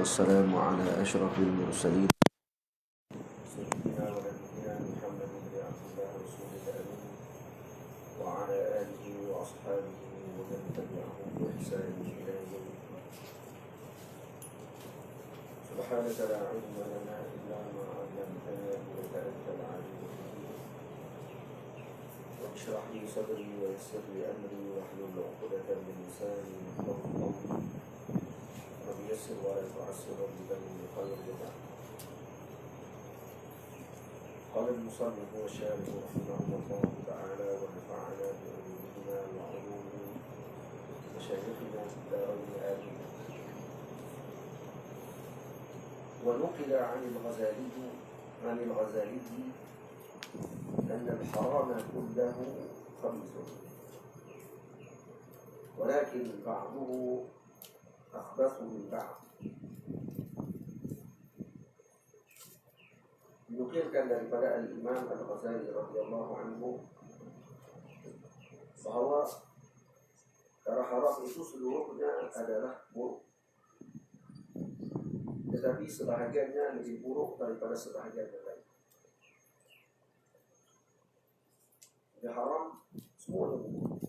والسلام على أشرف المرسلين سيدنا ونبينا محمد بن عبد الله رسول الأمين وعلى آله وأصحابه ومن تبعهم بإحسان إلى يوم الدين. سبحانك لا علم لنا إلا ما علمتنا إنك أنت العليم الحكيم. واشرح لي صدري ويسر لي أمري واحلل عقدة من لساني يفقهوا قولي. رب يسر ولا تعسر وزدني بخير وبعد. قال المصنف والشارح رحمه الله تعالى ونفعنا بعلومهما وعلوم مشايخنا في الدارين آمين. ونقل عن الغزالي أن الحرام كله خبيث ولكن بعضه أخبث من بعض. Dinukilkan daripada Al-Imam Al-Ghazali radhiyallahu anhu bahwa perkara haram itu seluruhnya adalah buruk, tetapi sebahagiannya lebih buruk daripada sebahagian yang lain. Yang haram semuanya buruk,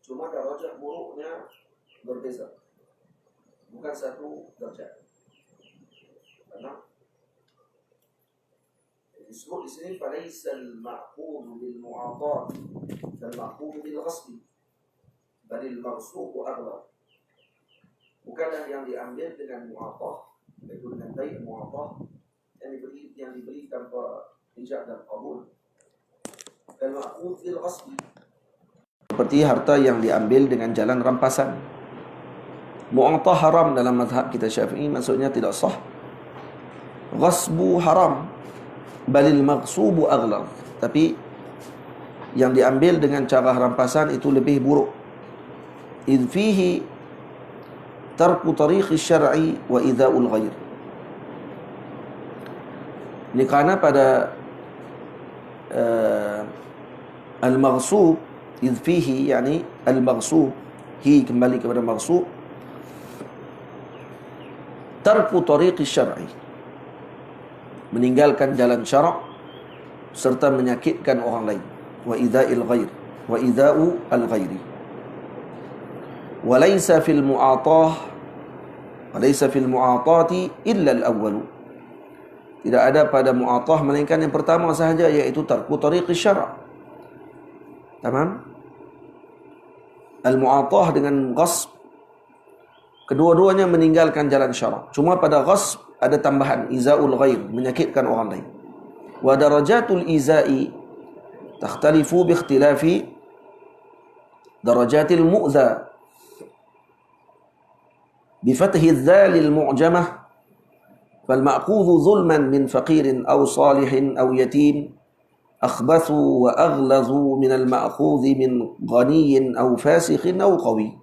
cuma darajat buruknya berbeza, bukan satu darjat. Karena disebut di sini falaisa al-ma'qul bil mu'atat dan ma'qul bil ghasb bal al-maghsub aghlab. Bukanlah yang diambil dengan mu'atah, yaitu dengan baik mu'atah yang diberi tanpa ijab dan qabul, dan ma'qul bil ghasb seperti harta yang diambil dengan jalan rampasan. Mu'atah haram dalam mazhab kita Syafi'i, maksudnya tidak sah. Ghasbu haram, balil maghsubu aghlab, tapi yang diambil dengan cara rampasan itu lebih buruk. Idh fihi tarku tariqi syar'i wa idha'ul ghair. Ini kerana pada al-maghsub, idh fihi yani al-maghsub, hi kembali kepada maghsub, tarku tariqi syar'i, meninggalkan jalan syarak serta menyakitkan orang lain. Wa idza'il ghair, wa idza'u al-ghairi. Wa laysa fil mu'atati illa al-awwal. Tidak ada pada mu'atah melainkan yang pertama sahaja, iaitu tarku tariqi syara'. Tamam? Al-mu'atah dengan ghasb, kedua-duanya meninggalkan jalan syarak. Cuma pada ghasb ada tambahan iza'ul ghair, menyakitkan orang lain. Wa darajatul iza'i takhtalifu bi ikhtilafi darajatil mu'za bi fathi dzalil mu'jamah fal ma'khudhu zulman min faqirin aw salihin aw yatim akhbathu wa aghlazu min al ma'khudhi min ghaniyyin aw fasikhin aw qawi.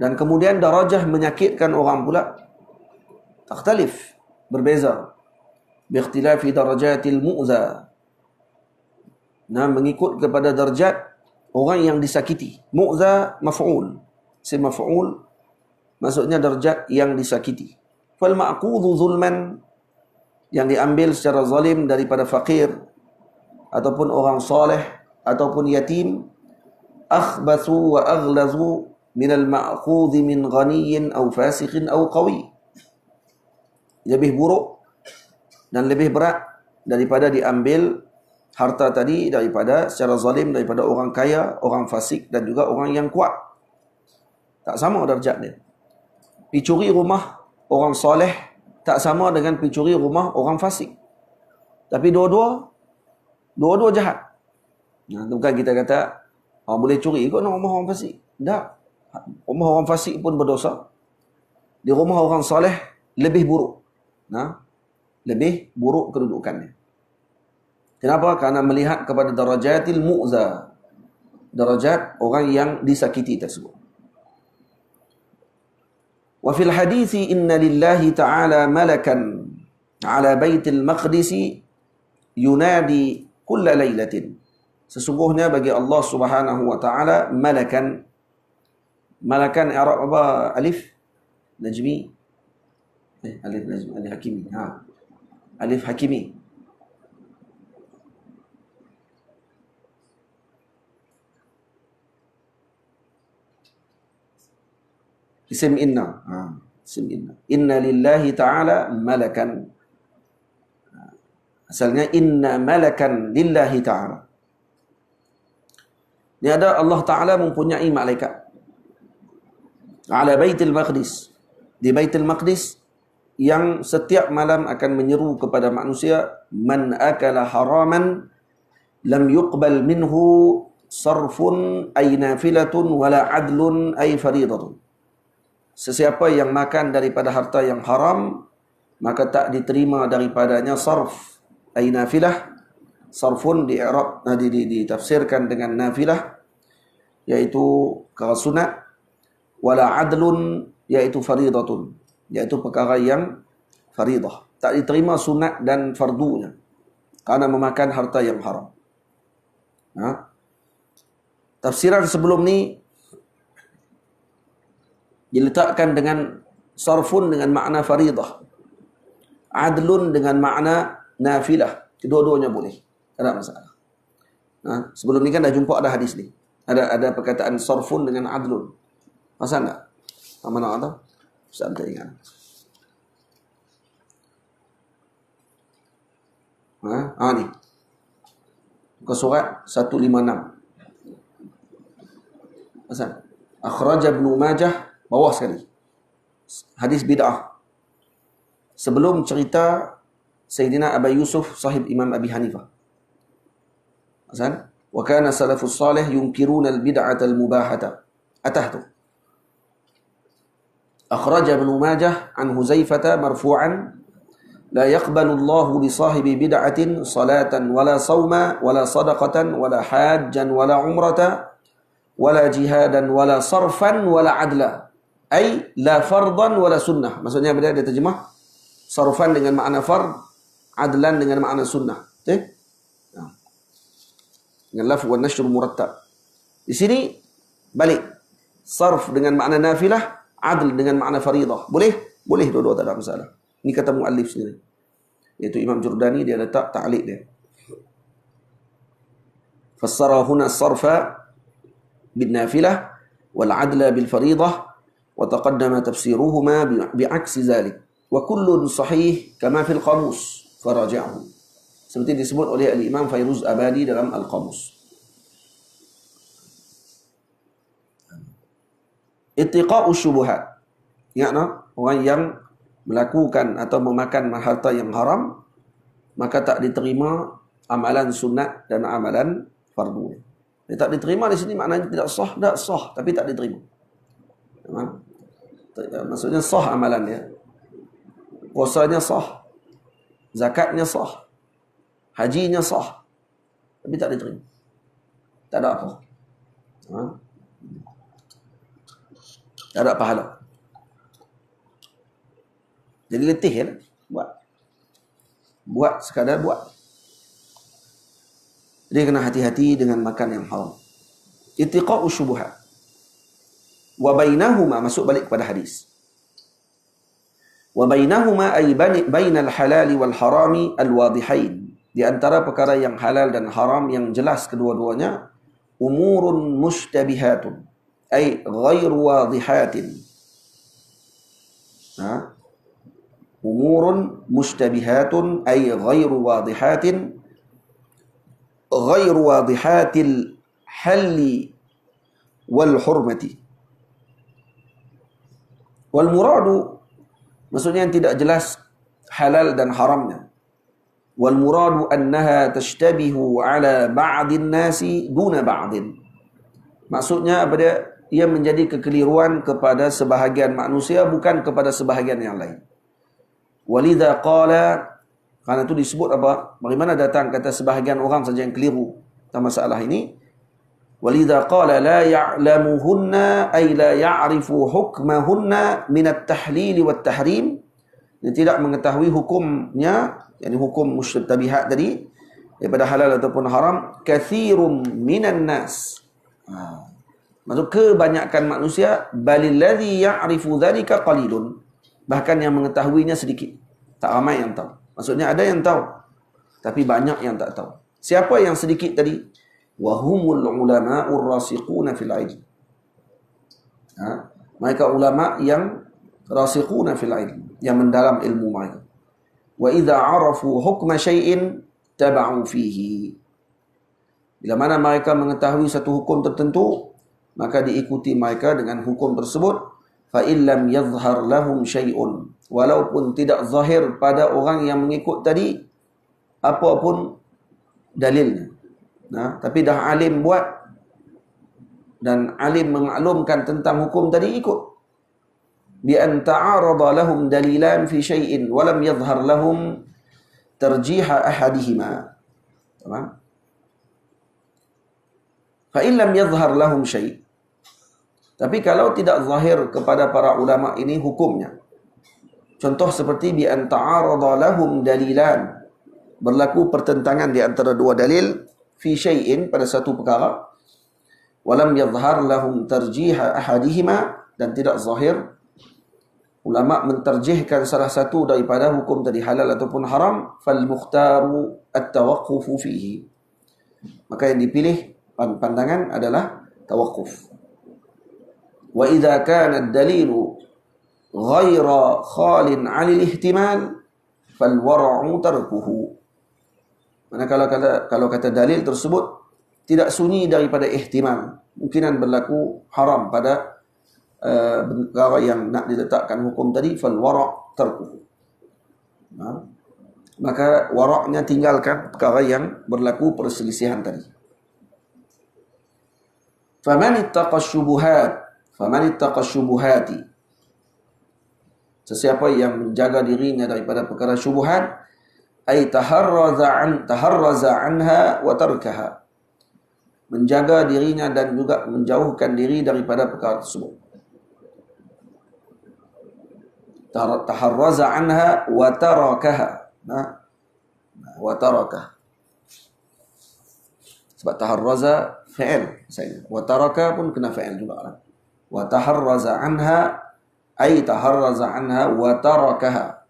Dan kemudian darajah menyakitkan orang pula takhtalif, berbeza, biikhtilafi darajatil mu'za. Nah, mengikut kepada darjat orang yang disakiti. Mu'za maf'ul, maf'ul maksudnya darjat yang disakiti. Fal ma'qudhu zulman, yang diambil secara zalim daripada fakir ataupun orang soleh ataupun yatim, akhbathu wa aghlazu minal ma'khudhi min ghaniyyin aw fasikhin aw qawi, lebih buruk dan lebih berat daripada diambil harta tadi daripada secara zalim daripada orang kaya, orang fasik dan juga orang yang kuat. Tak sama darjat dia. Picuri rumah orang soleh tak sama dengan picuri rumah orang fasik. Tapi dua-dua jahat. Nah, bukan kita kata boleh curi ikut rumah orang fasik. Tak. Rumah orang fasik pun berdosa. Di rumah orang soleh lebih buruk. Nah, lebih buruk kedudukannya. Kenapa? Karena melihat kepada darajatil mu'za, darajat orang yang disakiti tersebut. Wa fil hadithi inna lillahi ta'ala malakan ala baitil maqdisi yunadi kulla laylatin. Sesungguhnya bagi Allah Subhanahu wa taala malakan. Malakan Arab apa? Alif Najmi. Alif Najmi, Alif Hakimi. Alif Hakimi. Isim inna. Isim inna. Inna lillahi ta'ala malakan. Asalnya inna malakan lillahi ta'ala. Ini ada Allah Ta'ala mempunyai malaikat. Ala Baitul Maqdis. Di Baitul Maqdis yang setiap malam akan menyeru kepada manusia, man akala haraman lam yuqbal minhu sarfun ay nafilatun wala adlun ay faridatun. Sesiapa yang makan daripada harta yang haram, maka tak diterima daripadanya sarf ay nafilah. Sarfun di i'rab ditafsirkan dengan nafilah, yaitu sunat, wala adlun, yaitu faridatun, yaitu perkara yang faridah. Tak diterima sunat dan fardunya karena memakan harta yang haram. Tafsiran sebelum ni diletakkan dengan sarfun dengan makna faridah, adlun dengan makna nafilah. Kedua-duanya boleh, tak ada masalah. Sebelum ni kan dah jumpa ada hadis ni. Ada perkataan sarfun dengan adlun. Pasal tak? Mana ada? Ustaz tak ingat. Ni. Muka surat 156. Pasal? Akhraj Ibn Majah, bawah sekali. Hadis bid'ah. Sebelum cerita Sayyidina Abu Yusuf sahib Imam Abi Hanifah. Pasal? Wa kana salafus salih yunkiruna al-bid'ata al-mubahata. Atah tu. Akhraj Ibn Majah an Huzaifah marfu'an la yaqbalu Allahu li sahibi bid'atin salatan wala sawma wala sadaqatan wala hajjan wala umrata wala jihadan wala sarfan wala adla. Ay la fardan wala sunnah. Maksudnya bila dia terjemah sarfan dengan makna fard, adlan dengan makna sunnah. Okey? Dengan lafz wa nashr murattab. Di sini balik. Sarf dengan makna nafilah, adl dengan makna faridah. Boleh? Boleh dua-dua, tak ada masalah. Ini kata muallif sendiri. Iaitu Imam Jurdani, dia letak ta'liq dia. Fassara huna sarfa bin nafilah wal adla bil faridah wa taqaddama tafsiruhuma bi'aksi zalik. Wa kullun sahih kama fil qamus faraji'hu. Seperti disebut oleh Al-Imam Fairuz Abadi dalam Al-Qamus. Ittiqa'u syubuhat. Ingat tak? Orang yang melakukan atau memakan harta yang haram, maka tak diterima amalan sunat dan amalan fardu. Dia tak diterima di sini maknanya tidak sah, tak sah, tapi tak diterima. Maksudnya sah amalan dia. Puasanya sah. Zakatnya sah. Hajinya sah, tapi tak diterima. Tak ada apa. Tak ada pahala. Jadi letih ya, buat sekadar buat. Jadi kena hati-hati dengan makan yang haram. Ittiqa'u syubuhat. Wa bainahuma, masuk balik kepada hadis. Wa bainahuma ay bainal halali wal harami al-wadihain. Di antara perkara yang halal dan haram yang jelas kedua-duanya, umurun mushtabihatun ay ghairu wadihatin. Umurun mushtabihatun ay ghairu wadihatin, ghairu wadihatil halli wal hurmati. Wal muradu, maksudnya yang tidak jelas halal dan haramnya. Wal muradu annaha tashtabihu ala ba'din nasi duna ba'din. Maksudnya apa dia? Ia menjadi kekeliruan kepada sebahagian manusia, bukan kepada sebahagian yang lain. Walidha qala, karena itu disebut apa? Bagaimana datang kata sebahagian orang saja yang keliru tentang masalah ini. Walidha qala la ya'lamuhunna ay la ya'rifu hukmahunna min at-tahlil wa at-tahrim. Dia tidak mengetahui hukumnya, yakni hukum mushtabihat tadi, daripada halal ataupun haram, kathirum minan nas. Maksud kebanyakan manusia, balilladzi ya'rifu dzalika qalilun. Bahkan yang mengetahuinya sedikit. Tak ramai yang tahu. Maksudnya ada yang tahu, tapi banyak yang tak tahu. Siapa yang sedikit tadi? Wahumul ulama'ur rasikhuna fil ilm. Mereka ulama yang rasikhuna fil ilm, yang mendalam ilmu mereka. Wa idza arafu hukma syai'in taba'u fihi. Bila mana mereka mengetahui satu hukum tertentu, maka diikuti mereka dengan hukum tersebut. Fa illam yadhhar lahum syai'un, walaupun tidak zahir pada orang yang mengikut tadi apapun dalilnya. Tapi dah alim buat dan alim mengaklumkan tentang hukum tadi, ikut. Bi an ta'arada lahum dalilan fi syai'in wa lam yadhhar lahum tarjiha ahadihima. Tamam? Fa in lam yadhhar lahum syai'. Tapi kalau tidak zahir kepada para ulama ini hukumnya. Contoh seperti bi an ta'arada lahum dalilan. Berlaku pertentangan di antara dua dalil fi syai'in pada satu perkara. Wa lam yadhhar lahum tarjiha ahadihima, dan tidak zahir ulama mentarjihkan salah satu daripada hukum tadi, halal ataupun haram, fal mukhtaru at-tawaqqufu fihi. Maka yang dipilih pandangan adalah tawaquf. Wa idza kana ad-dalilu ghaira khalin 'anil ihtimal fal wara'u tarkuhu. Mana kalau kata dalil tersebut tidak sunyi daripada ihtimal, mungkinan berlaku haram pada perkara yang nak diletakkan hukum tadi, fal wara' tarkuhu. Maka waraknya tinggalkan perkara yang berlaku perselisihan tadi. Faman ittaqa syubuhati, sesiapa yang menjaga dirinya daripada perkara syubuhat, ay taharraza anha wa tarkaha, menjaga dirinya dan juga menjauhkan diri daripada perkara tersebut. Taharraza anha wa tarakaha. Wa tarakah. Sebab taharraza fi'il saya. Wa taraka pun kena fi'il juga. Wa taharraza anha ay taharraza anha wa tarakaha.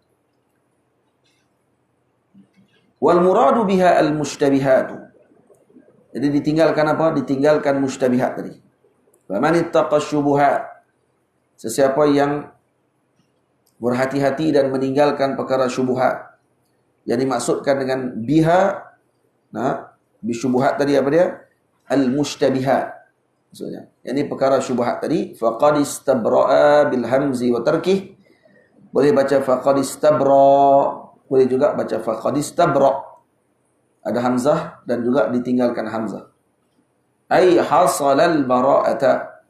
Wal muradu biha al mushtabihat. Jadi ditinggalkan apa? Ditinggalkan mushtabihat tadi. Faman ittaqa syubuhat, sesiapa yang berhati-hati dan meninggalkan perkara syubuhat. Yang dimaksudkan dengan biha, bisyubuhat tadi apa dia? Al-mushtabihat. Maksudnya, ini perkara syubuhat tadi, faqad istabra'a bil hamzi wa tarkih. Boleh baca faqad istabra, boleh juga baca faqad istabra. Ada hamzah dan juga ditinggalkan hamzah. Ay hasalal bara'ata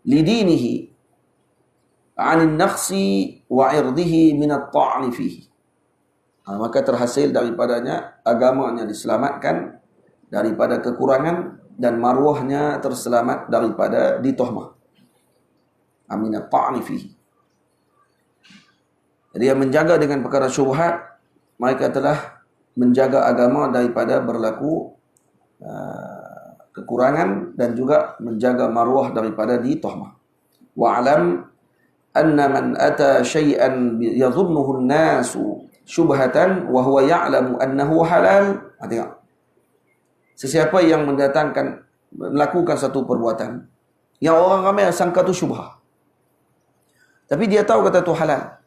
lidinihi 'anil naqsi wa 'irdihi min at-ta'ni fihi. Maka terhasil daripadanya agamanya diselamatkan daripada kekurangan dan maruahnya terselamat daripada ditohmah. Min at-ta'ni fihi. Jadi yang menjaga dengan perkara syubhat, mereka telah menjaga agama daripada berlaku kekurangan dan juga menjaga maruah daripada ditohmah. Wa 'alam anna man ata syai'an yadhunnuhu an-nasu syubhatan wa huwa ya'lamu annahu halal. Tengok. Sesiapa yang melakukan satu perbuatan yang orang ramai sangka tu syubhah, tapi dia tahu kata tu halal,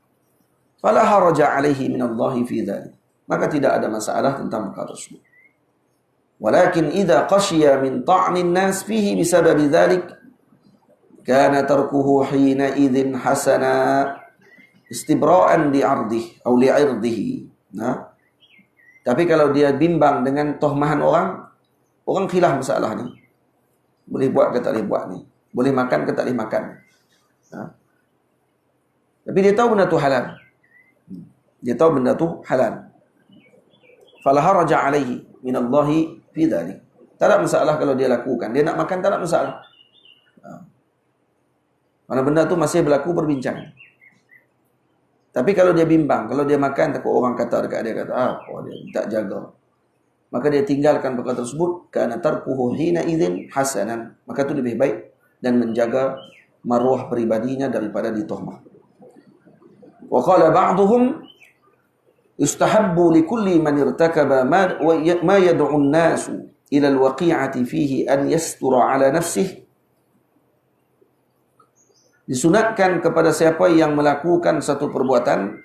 fala haraja alaihi min Allah fi dhalik, maka tidak ada masalah tentang perkara tersebut. Walakin idza khashiya min ta'nin nas fihi bisababi dhalik kana tarkuhu hina idzin hasana istibra'an li'ardih atau li'irdihi. Tapi kalau dia bimbang dengan tohmahan orang khilaf masalah ni. Boleh buat ke tak boleh buat ni? Boleh makan ke tak boleh makan? Tapi dia tahu benda tu halal. Dia tahu benda tu halal. Fala haraja alaihi min Allah fi dhalik. Tak ada masalah kalau dia lakukan. Dia nak makan tak ada masalah. Mana benda tu masih berlaku berbincang. Tapi kalau dia bimbang, kalau dia makan takut orang kata dekat dia, kata, dia tak jaga. maka dia tinggalkan perkara tersebut, kana tarkuhu hina idzin hasanan, maka itu lebih baik dan menjaga maruah pribadinya daripada ditohmah. Wa qala ba'dhum yustahabbu likulli man irtakaba ma yad'u an-nasu ila al-waqi'ati fihi an yastura ala nafsihi. Disunatkan kepada siapa yang melakukan satu perbuatan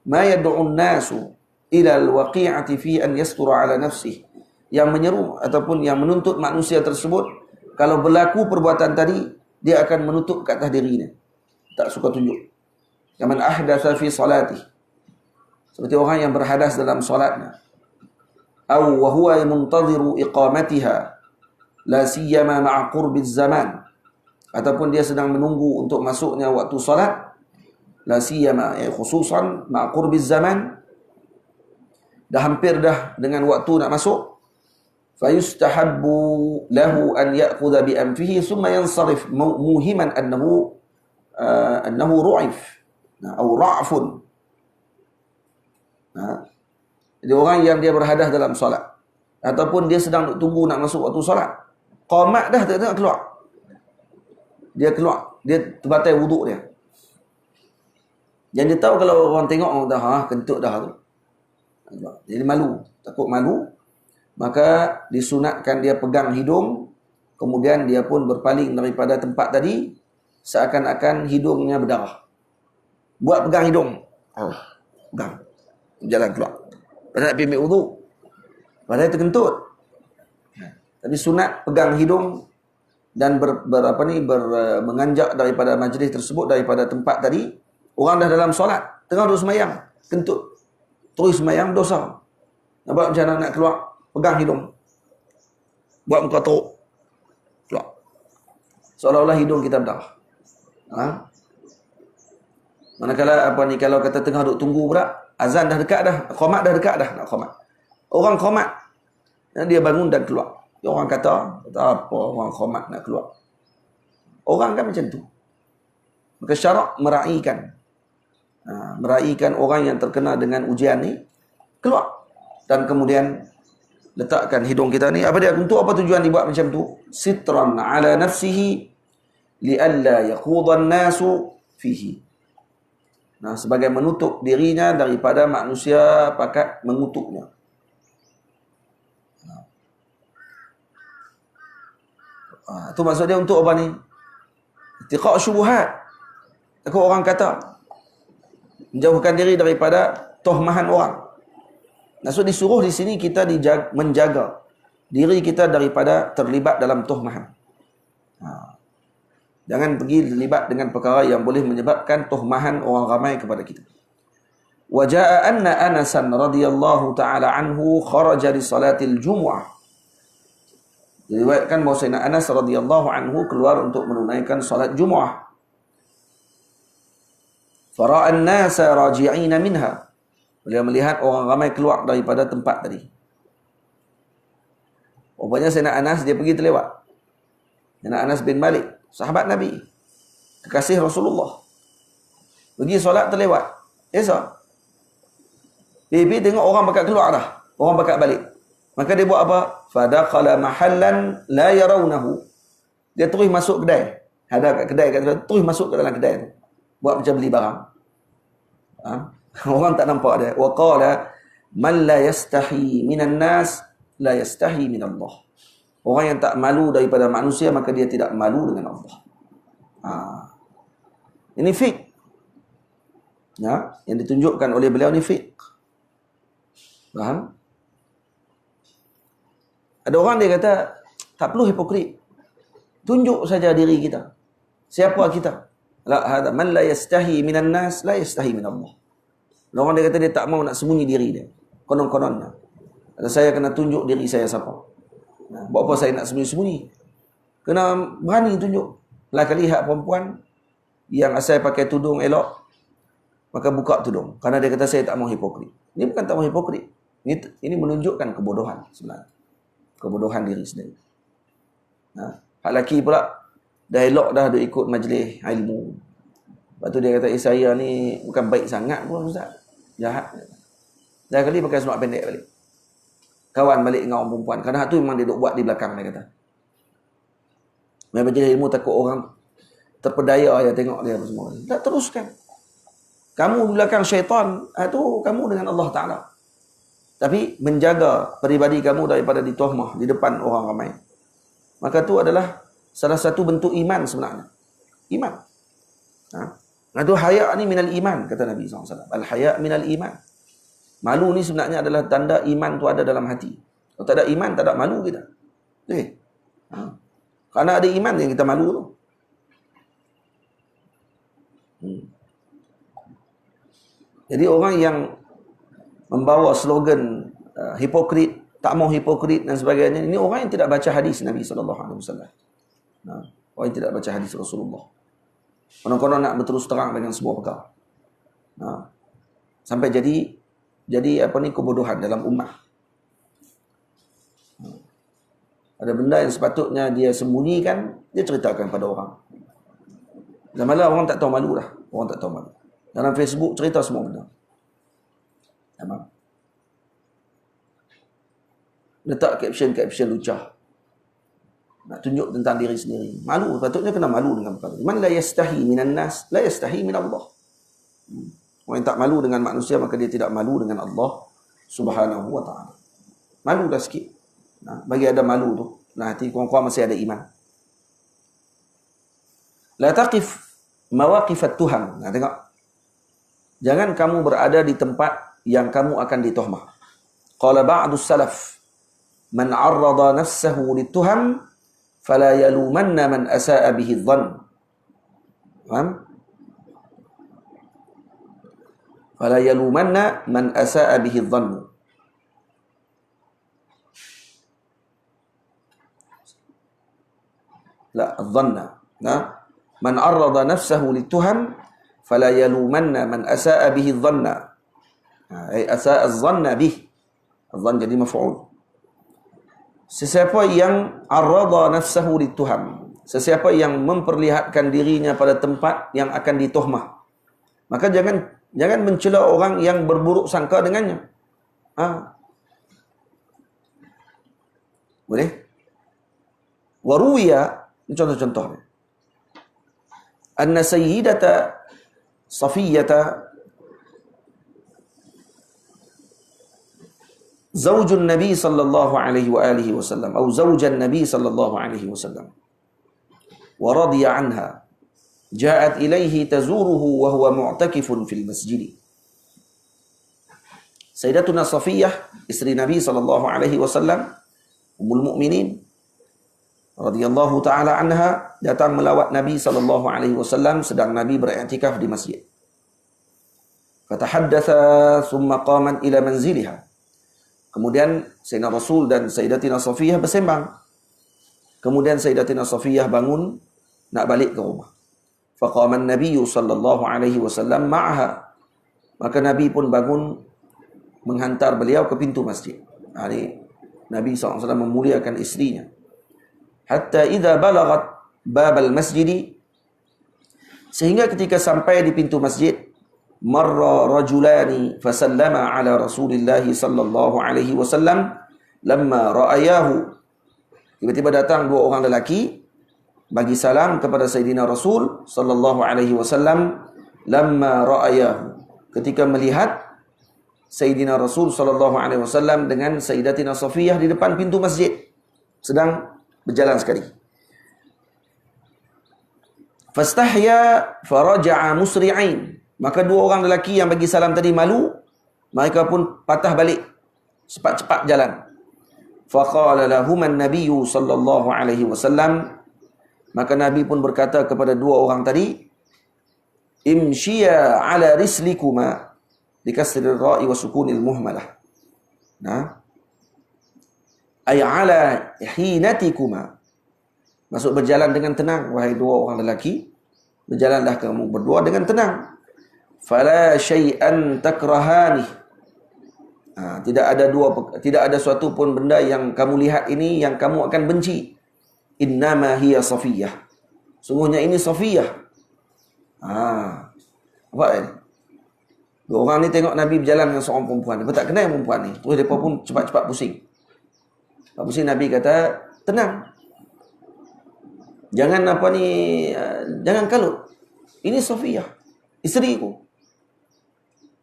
ma yad'u an-nasu ila al-waqi'ati fihi an yastura ala nafsihi, yang menyeru ataupun yang menuntut manusia tersebut kalau berlaku perbuatan tadi dia akan menutup ke atas dirinya, tak suka tunjuk. Yaman ahdatsa fi salatihi, seperti orang yang berhadas dalam solatnya. Aw wa huwa muntadhiru iqamatiha la siyama ma'a qurbi zaman, ataupun dia sedang menunggu untuk masuknya waktu solat, la siyama khususan ma'a qurbi zaman, dah hampir dah dengan waktu nak masuk, fayustahabbu lahu an ya'khudha bi anfihi thumma yansarif muhiman annahu ru'if atau ra'fun. Jadi orang yang dia berhadas dalam solat, ataupun dia sedang tunggu nak masuk waktu solat, qamat dah tak keluar, dia keluar, dia terbatal wuduk dia. Yang dia tahu kalau orang tengok, orang dah kentut dah tu, jadi malu, takut malu, maka disunatkan dia pegang hidung, kemudian dia pun berpaling daripada tempat tadi seakan-akan hidungnya berdarah. Buat pegang hidung, pegang, jalan keluar, padahal nak ambil wuduk, padahal terkentut. Tapi sunat pegang hidung dan menganjak daripada majlis tersebut, daripada tempat tadi. Orang dah dalam solat, tengah duduk semayang, kentut, terus semayang, dosa. Nampak macam mana nak keluar? Pegang hidung, buat muka teruk, keluar, seolah-olah hidung kita berdarah. Manakala kalau kata tengah duduk tunggu pula, azan dah dekat dah, qamat dah dekat dah, nak qamat. Orang qamat, dia bangun dan keluar. Orang kata apa orang qamat nak keluar? Orang kan macam tu. Maka syarak meraihkan orang yang terkena dengan ujian ni keluar, dan kemudian letakkan hidung kita ni. Apa dia? Untuk apa tujuan dibuat macam tu? Sitran ala nafsihi li'alla yakhudha an-nasu fihi. Sebagai menutup dirinya daripada manusia pakat mengutuknya. Itu maksud dia untuk apa ni? Ittiqa' syubuhat. Takut orang kata, menjauhkan diri daripada tohmahan orang. Maksud disuruh di sini kita menjaga diri kita daripada terlibat dalam tohmahan. Jangan pergi terlibat dengan perkara yang boleh menyebabkan tohmahan orang ramai kepada kita. Wa jaa anna Anasan radhiyallahu taala anhu kharaja li salatil jumu'ah. Diriwayatkan bahawa Sayyidina Anas radhiyallahu anhu keluar untuk menunaikan salat Jumu'ah. Fara'a an-nasa raji'ina minha. Beliau melihat orang ramai keluar daripada tempat tadi. Rupanya Sayyidina Anas dia pergi terlewat. Sayyidina Anas bin Malik, sahabat Nabi, kekasih Rasulullah, pergi solat terlewat. Esok Bibi tengok orang bakat keluar dah, orang bakat balik. Maka dia buat apa? Fadakhala mahallan la yarawnahu. Dia terus masuk kedai. Ada kat kedai kat terus masuk ke dalam kedai tu. Buat macam beli barang. Orang tak nampak dia. Wa qala man la yastahi minan nas la yastahi min Allah. Orang yang tak malu daripada manusia, maka dia tidak malu dengan Allah. Ini fiqh. Yang ditunjukkan oleh beliau ni fiqh. Faham? Ada orang dia kata, tak perlu hipokrit. Tunjuk saja diri kita. Siapa kita? La hada man la yastahi minan nas la yastahi min Allah. Orang dia kata dia tak mau nak sembunyi diri dia. Konon-kononnya. Kata saya kena tunjuk diri saya siapa. Buat apa saya nak sembunyi-sembunyi? Kena berani tunjuk. Lah kali hak perempuan yang asal pakai tudung elok, maka buka tudung. Karena dia kata saya tak mau hipokrit. Ini bukan tak mau hipokrit. Ini menunjukkan kebodohan sebenarnya. Kebodohan diri sendiri. Hak lelaki pula dah elok dah dia ikut majlis ilmu. Lepas tu dia kata saya ni bukan baik sangat pun ustaz. Jahat. Dah kali pakai seluar pendek balik. kawan balik dengan orang perempuan. Kerana tu memang dia duk buat di belakang, dia kata. Dia baca ilmu takut orang terpedaya ya tengok dia apa semua. Tak teruskan. Kamu di belakang syaitan, itu kamu dengan Allah Ta'ala. Tapi menjaga peribadi kamu daripada ditohmah di depan orang ramai. Maka tu adalah salah satu bentuk iman sebenarnya. Iman. Itu haya' ni minal iman, kata Nabi SAW. Al-haya' minal iman. Malu ni sebenarnya adalah tanda iman tu ada dalam hati. Kalau tak ada iman, tak ada malu kita. Kerana ada iman yang kita malu tu. Jadi orang yang membawa slogan hipokrit, tak mau hipokrit dan sebagainya, ini orang yang tidak baca hadis Nabi SAW. Orang yang tidak baca hadis Rasulullah. Konon-konon nak berterus terang dengan semua perkara. Sampai jadi apa ni, kebodohan dalam ummah. Ada benda yang sepatutnya dia sembunyikan, dia ceritakan pada orang. Dan malah orang tak tahu malu dah. Orang tak tahu malu. Dalam Facebook cerita semua benda. Nampak? Letak caption lucah. Nak tunjuk tentang diri sendiri. Malu, patutnya kena malu dengan perkara. Man la yastahi minan nas, la yastahi min Allah. Orang yang tak malu dengan manusia, maka dia tidak malu dengan Allah Subhanahu wa ta'ala. Malu dah sikit. Bagi ada malu tu. Nah, hati korang masih ada iman. La taqif mawaqifat tuham. Nah, tengok. Jangan kamu berada di tempat yang kamu akan ditohmah. Qala ba'dus salaf, man 'arrada nafsahu lituham fala yalumanna man asa'a bihi dhann. Faham? Fala yalumanna man asa'a bihi dhann. La, dhanna. Man 'arrada nafsahu lituham fala yalumanna man asa'a bihi dhanna. Ai asa'a dhanna bih. Dhann jadi maf'ul. Sesiapa yang arrada nafsahu lituham, sesiapa yang memperlihatkan dirinya pada tempat yang akan ditohmah, maka jangan mencela orang yang berburuk sangka dengannya. Boleh? Waruya, contoh-contohnya. Anna sayyidata Safiyyata zaujun Nabi sallallahu alaihi wa alihi wasallam atau zaujan Nabi sallallahu alaihi wasallam wa radiya anha ja'at ilaihi tazuruhu wa huwa mu'takifun fil masjid. Sayyidatuna Safiyyah, istri Nabi sallallahu alaihi wasallam, ummul mukminin radhiyallahu taala anha, datang melawat Nabi sallallahu alaihi wasallam sedang Nabi beriktikaf di masjid. Fatahaddatha thumma qamat ila manziliha. Kemudian Sayyidina Rasul dan Sayyidatina Safiyyah bersembang. Kemudian Sayyidatina Safiyyah bangun nak balik ke rumah. Faqama an-nabiy sallallahu alaihi wasallam ma'aha. Maka Nabi pun bangun menghantar beliau ke pintu masjid. Nabi SAW memuliakan isterinya. Hatta idza balagat babal masjid, sehingga ketika sampai di pintu masjid, marra rajulani fasallama ala Rasulillah sallallahu alaihi wasallam lamma ra'ayahu. Tiba-tiba datang dua orang lelaki bagi salam kepada Sayyidina Rasul sallallahu alaihi wasallam lamma ra'ayahu, ketika melihat Sayyidina Rasul sallallahu alaihi wasallam dengan Sayyidatina Safiyyah di depan pintu masjid sedang berjalan sekali. Fastahya faraja'a musri'ain. Maka dua orang lelaki yang bagi salam tadi malu, mereka pun patah balik, cepat-cepat jalan. Faqala lahum an-nabiy sallallahu alaihi wasallam, maka Nabi pun berkata kepada dua orang tadi, imshiya ala rislikuma, bikasri ar-ra'i wa sukunil muhmalah. Ay ala hinatikuma, maksud berjalan dengan tenang, wahai dua orang lelaki, berjalanlah kamu berdua dengan tenang. Fala syai'an takrahani, tidak ada suatu pun benda yang kamu lihat ini yang kamu akan benci. Innama hiya Safiyyah, sungguhnya ini Safiyyah. Apa ini? Dua orang ni tengok Nabi berjalan dengan seorang perempuan, mereka tak kenal perempuan ni, terus mereka pun cepat-cepat pusing. Lepas ni Nabi kata, tenang. Jangan jangan kalut. Ini Safiyah, isteriku.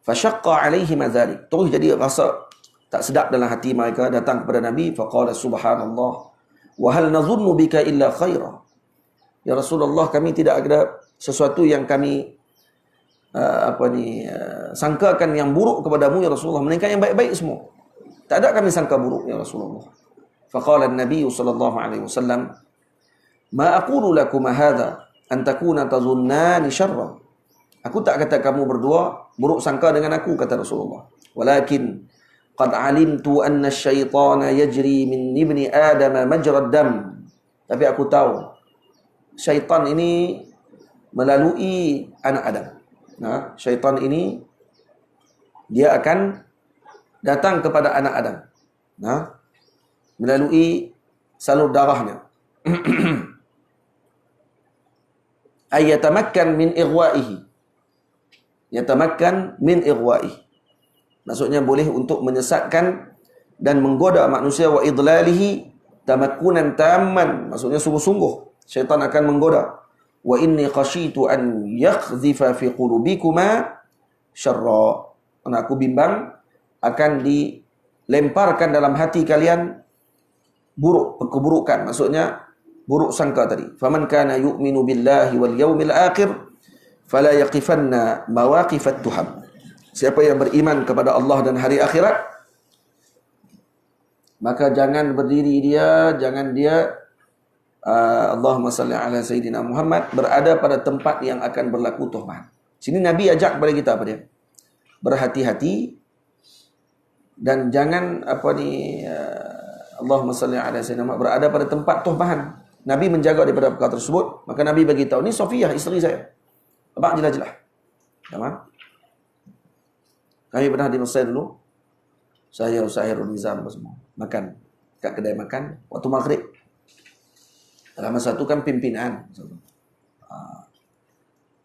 Fashaqqa alaihim dzalik. Terus jadi rasa tak sedap dalam hati mereka, datang kepada Nabi, faqala subhanallah wa hal nadhunnu bika illa khaira. Ya Rasulullah, kami tidak ada sesuatu yang kami sangkakan yang buruk kepadamu ya Rasulullah, melainkan yang baik-baik semua. Tak ada kami sangka buruk ya Rasulullah. Faqala an-nabiy sallallahu alaihi wasallam, ma aqulu lakum hadha an takuna tazunnani syarra. Aku tak kata kamu berdua buruk sangka dengan aku, kata Rasulullah. Walakin qad alimtu anna asy-syaitana yajri min ibni Adam majra ad-dam. Tapi aku tahu syaitan ini melalui anak Adam. Syaitan ini dia akan datang kepada anak Adam. Melalui salur darahnya. Ayatamakkan min ighwa'ihi. Yatamakkan min ighwa'ihi. Maksudnya boleh untuk menyesatkan dan menggoda manusia, wa idlalihi tamakkunan tamman. Maksudnya sungguh-sungguh syaitan akan menggoda. Wa inni khashitu an yakhzifa fi qulubikuma syarra. Aku bimbang akan dilemparkan dalam hati kalian buruk, keburukan. Maksudnya buruk sangka tadi. Faman kana yu'minu billahi wal yawmil akhir fala yaqifanna mawaqifat tuham. Siapa yang beriman kepada Allah dan hari akhirat, maka jangan berdiri dia, jangan dia Allahumma salli ala Sayyidina Muhammad, berada pada tempat yang akan berlaku tuhmah. Sini Nabi ajak kepada kita apa dia? Berhati-hati dan jangan Allahumma salli ala Sayyidina Muhammad, berada pada tempat tuhmahan. Nabi menjaga daripada perkara tersebut. Maka Nabi bagi tahu, ni Safiyah, isteri saya. Abang jelas-jelas. Tamam? Kami pernah di Mesir dulu. Saya, Ustaz Hairul Nizam semua makan kat kedai makan waktu maghrib. Dalam masa itu kan pimpinan.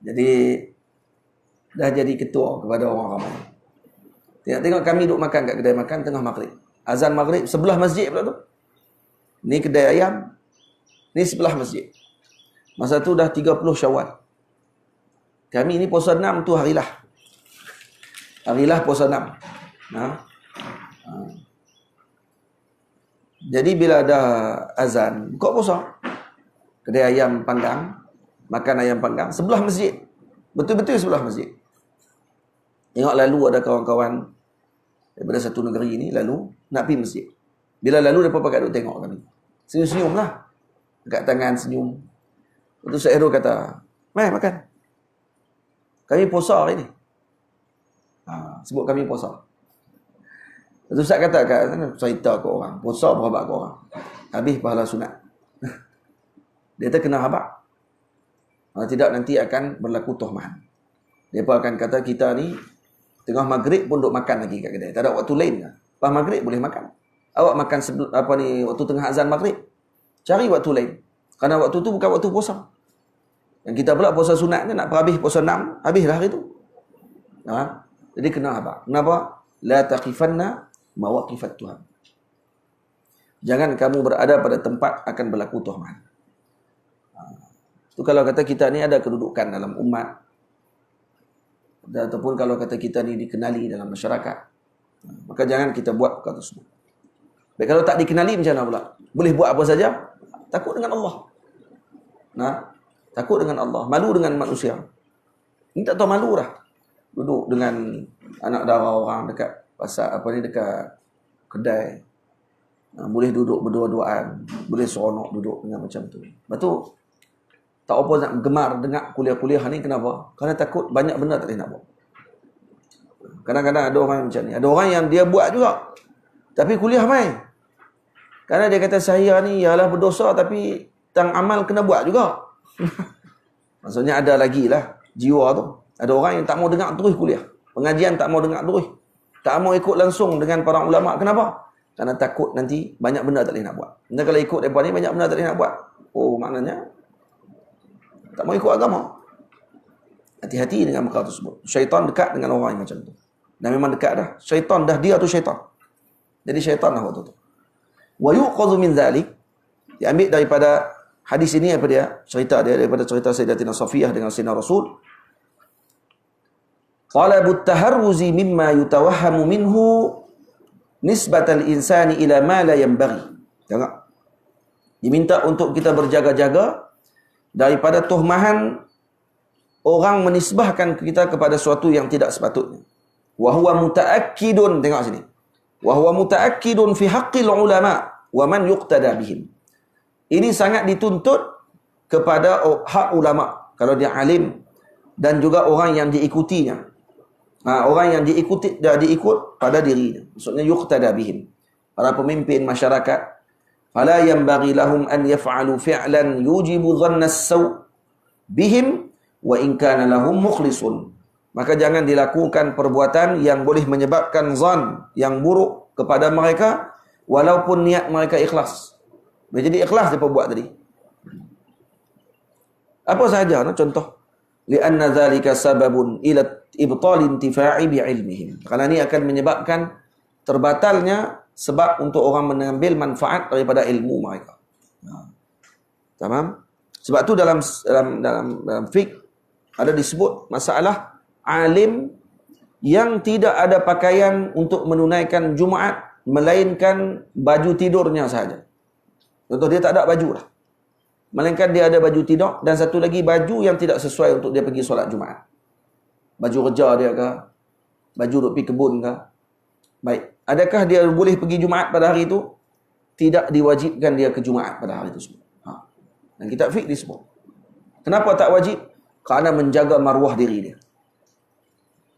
Jadi dah jadi ketua kepada orang ramai. Tengok kami duduk makan kat kedai makan tengah maghrib. Azan maghrib sebelah masjid pula tu. Ni kedai ayam, ni sebelah masjid. Masa tu dah 30 Syawal. Kami ni puasa 6 tu harilah. Harilah puasa 6. Jadi bila ada azan, buka puasa. Kedai ayam panggang, makan ayam panggang sebelah masjid. Betul-betul sebelah masjid. Tengok lalu ada kawan-kawan daripada satu negeri ni lalu nak pergi masjid. Bila lalu mereka pakai duduk tengok kami. Senyum-senyum lah. Dekat tangan senyum. Lepas tu Syekh Hairul kata, "Mai makan. Kami puasa hari ni." Sebut kami puasa. Lepas tu Ustaz kata kat cerita ke orang, puasa berhabak ke orang. Habis pahala sunat. Dia terkena habak. Tidak nanti akan berlaku tuhmah. Mereka akan kata kita ni tengah maghrib pun duk makan lagi kat kedai. Tak ada waktu lain. Lepas maghrib boleh makan. Awak makan waktu tengah azan maghrib. Cari waktu lain. Kerana waktu tu bukan waktu puasa. Yang kita pula puasa sunat ni nak perhabis puasa 6, habislah hari tu. Jadi kena habaq. Kenapa? La taqifanna mawaqifat Tuhan. Jangan kamu berada pada tempat akan berlaku tuhmah. Itu kalau kata kita ni ada kedudukan dalam umat, ataupun kalau kata kita ni dikenali dalam masyarakat, maka jangan kita buat perkara tersebut. Baik, kalau tak dikenali macam mana pula? Boleh buat apa saja? Takut dengan Allah. Takut dengan Allah, malu dengan manusia. Ini tak tahu malu dah. Duduk dengan anak dara orang dekat pasar dekat kedai. Boleh duduk berdua-duaan, boleh seronok duduk dengan macam tu. Lepas tu tak apa nak gemar dengar kuliah-kuliah ni, kenapa? Kerana takut banyak benda tak boleh nak buat. Kadang-kadang ada orang macam ni. Ada orang yang dia buat juga, tapi kuliah mai. Kerana dia kata saya ni ialah berdosa tapi tang amal kena buat juga. Maksudnya ada lagi lah jiwa tu. Ada orang yang tak mau dengar terus kuliah. Pengajian tak mau dengar terus. Tak mau ikut langsung dengan para ulama. Kenapa? Kerana takut nanti banyak benda tak boleh nak buat. Nanti kalau ikut mereka ni banyak benda tak boleh nak buat. Oh, maknanya tak mau ikut agama. Hati-hati dengan perkara tersebut. Syaitan dekat dengan orang yang macam tu. Dan memang dekat dah. Syaitan dah, dia tu syaitan. Jadi syaitan lah waktu tu. Wa yuqadhu min dhalik, diambil daripada hadis ini apa dia? Cerita dia daripada cerita Sayyidatina Safiyah dengan Sayyidina Rasul. Talabut taharruzi mimma yutawahhamu minhu nisbatal insani ila ma la yanbaghi. Tengok. Diminta untuk kita berjaga-jaga daripada tuhmahan orang menisbahkan kita kepada sesuatu yang tidak sepatutnya. Wa huwa mutaakkidun, tengok sini. Wa huwa mutaakkidun fi haqqil ulama wa man yuqtada bihim. Ini sangat dituntut kepada hak ulama kalau dia alim dan juga orang yang diikutinya. Orang yang diikut pada dirinya. Maksudnya yuqtada bihim. Para pemimpin masyarakat, fala yanbaghi lahum an yaf'alu fi'lan yujibu dhanna as-saw bihim wa in kana lahum mukhlisun. Maka jangan dilakukan perbuatan yang boleh menyebabkan zan yang buruk kepada mereka walaupun niat mereka ikhlas. Jadi ikhlas dia buat tadi. Apa sahaja contoh, li'anna dzalika sababun ila ibtal intifa'i bi'ilmihim. Karena ini akan menyebabkan terbatalnya sebab untuk orang mengambil manfaat daripada ilmu mereka. Tamam? Sebab tu dalam fiqh ada disebut masalah alim yang tidak ada pakaian untuk menunaikan Jumaat melainkan baju tidurnya sahaja. Contoh, dia tak ada baju lah. Melainkan dia ada baju tidur dan satu lagi baju yang tidak sesuai untuk dia pergi solat Jumaat. Baju kerja dia ke? Baju duk pergi kebun ke? Baik. Adakah dia boleh pergi Jumaat pada hari itu? Tidak diwajibkan dia ke Jumaat pada hari itu. Dan kitab fiqh disebut. Kenapa tak wajib? Kerana menjaga maruah diri dia.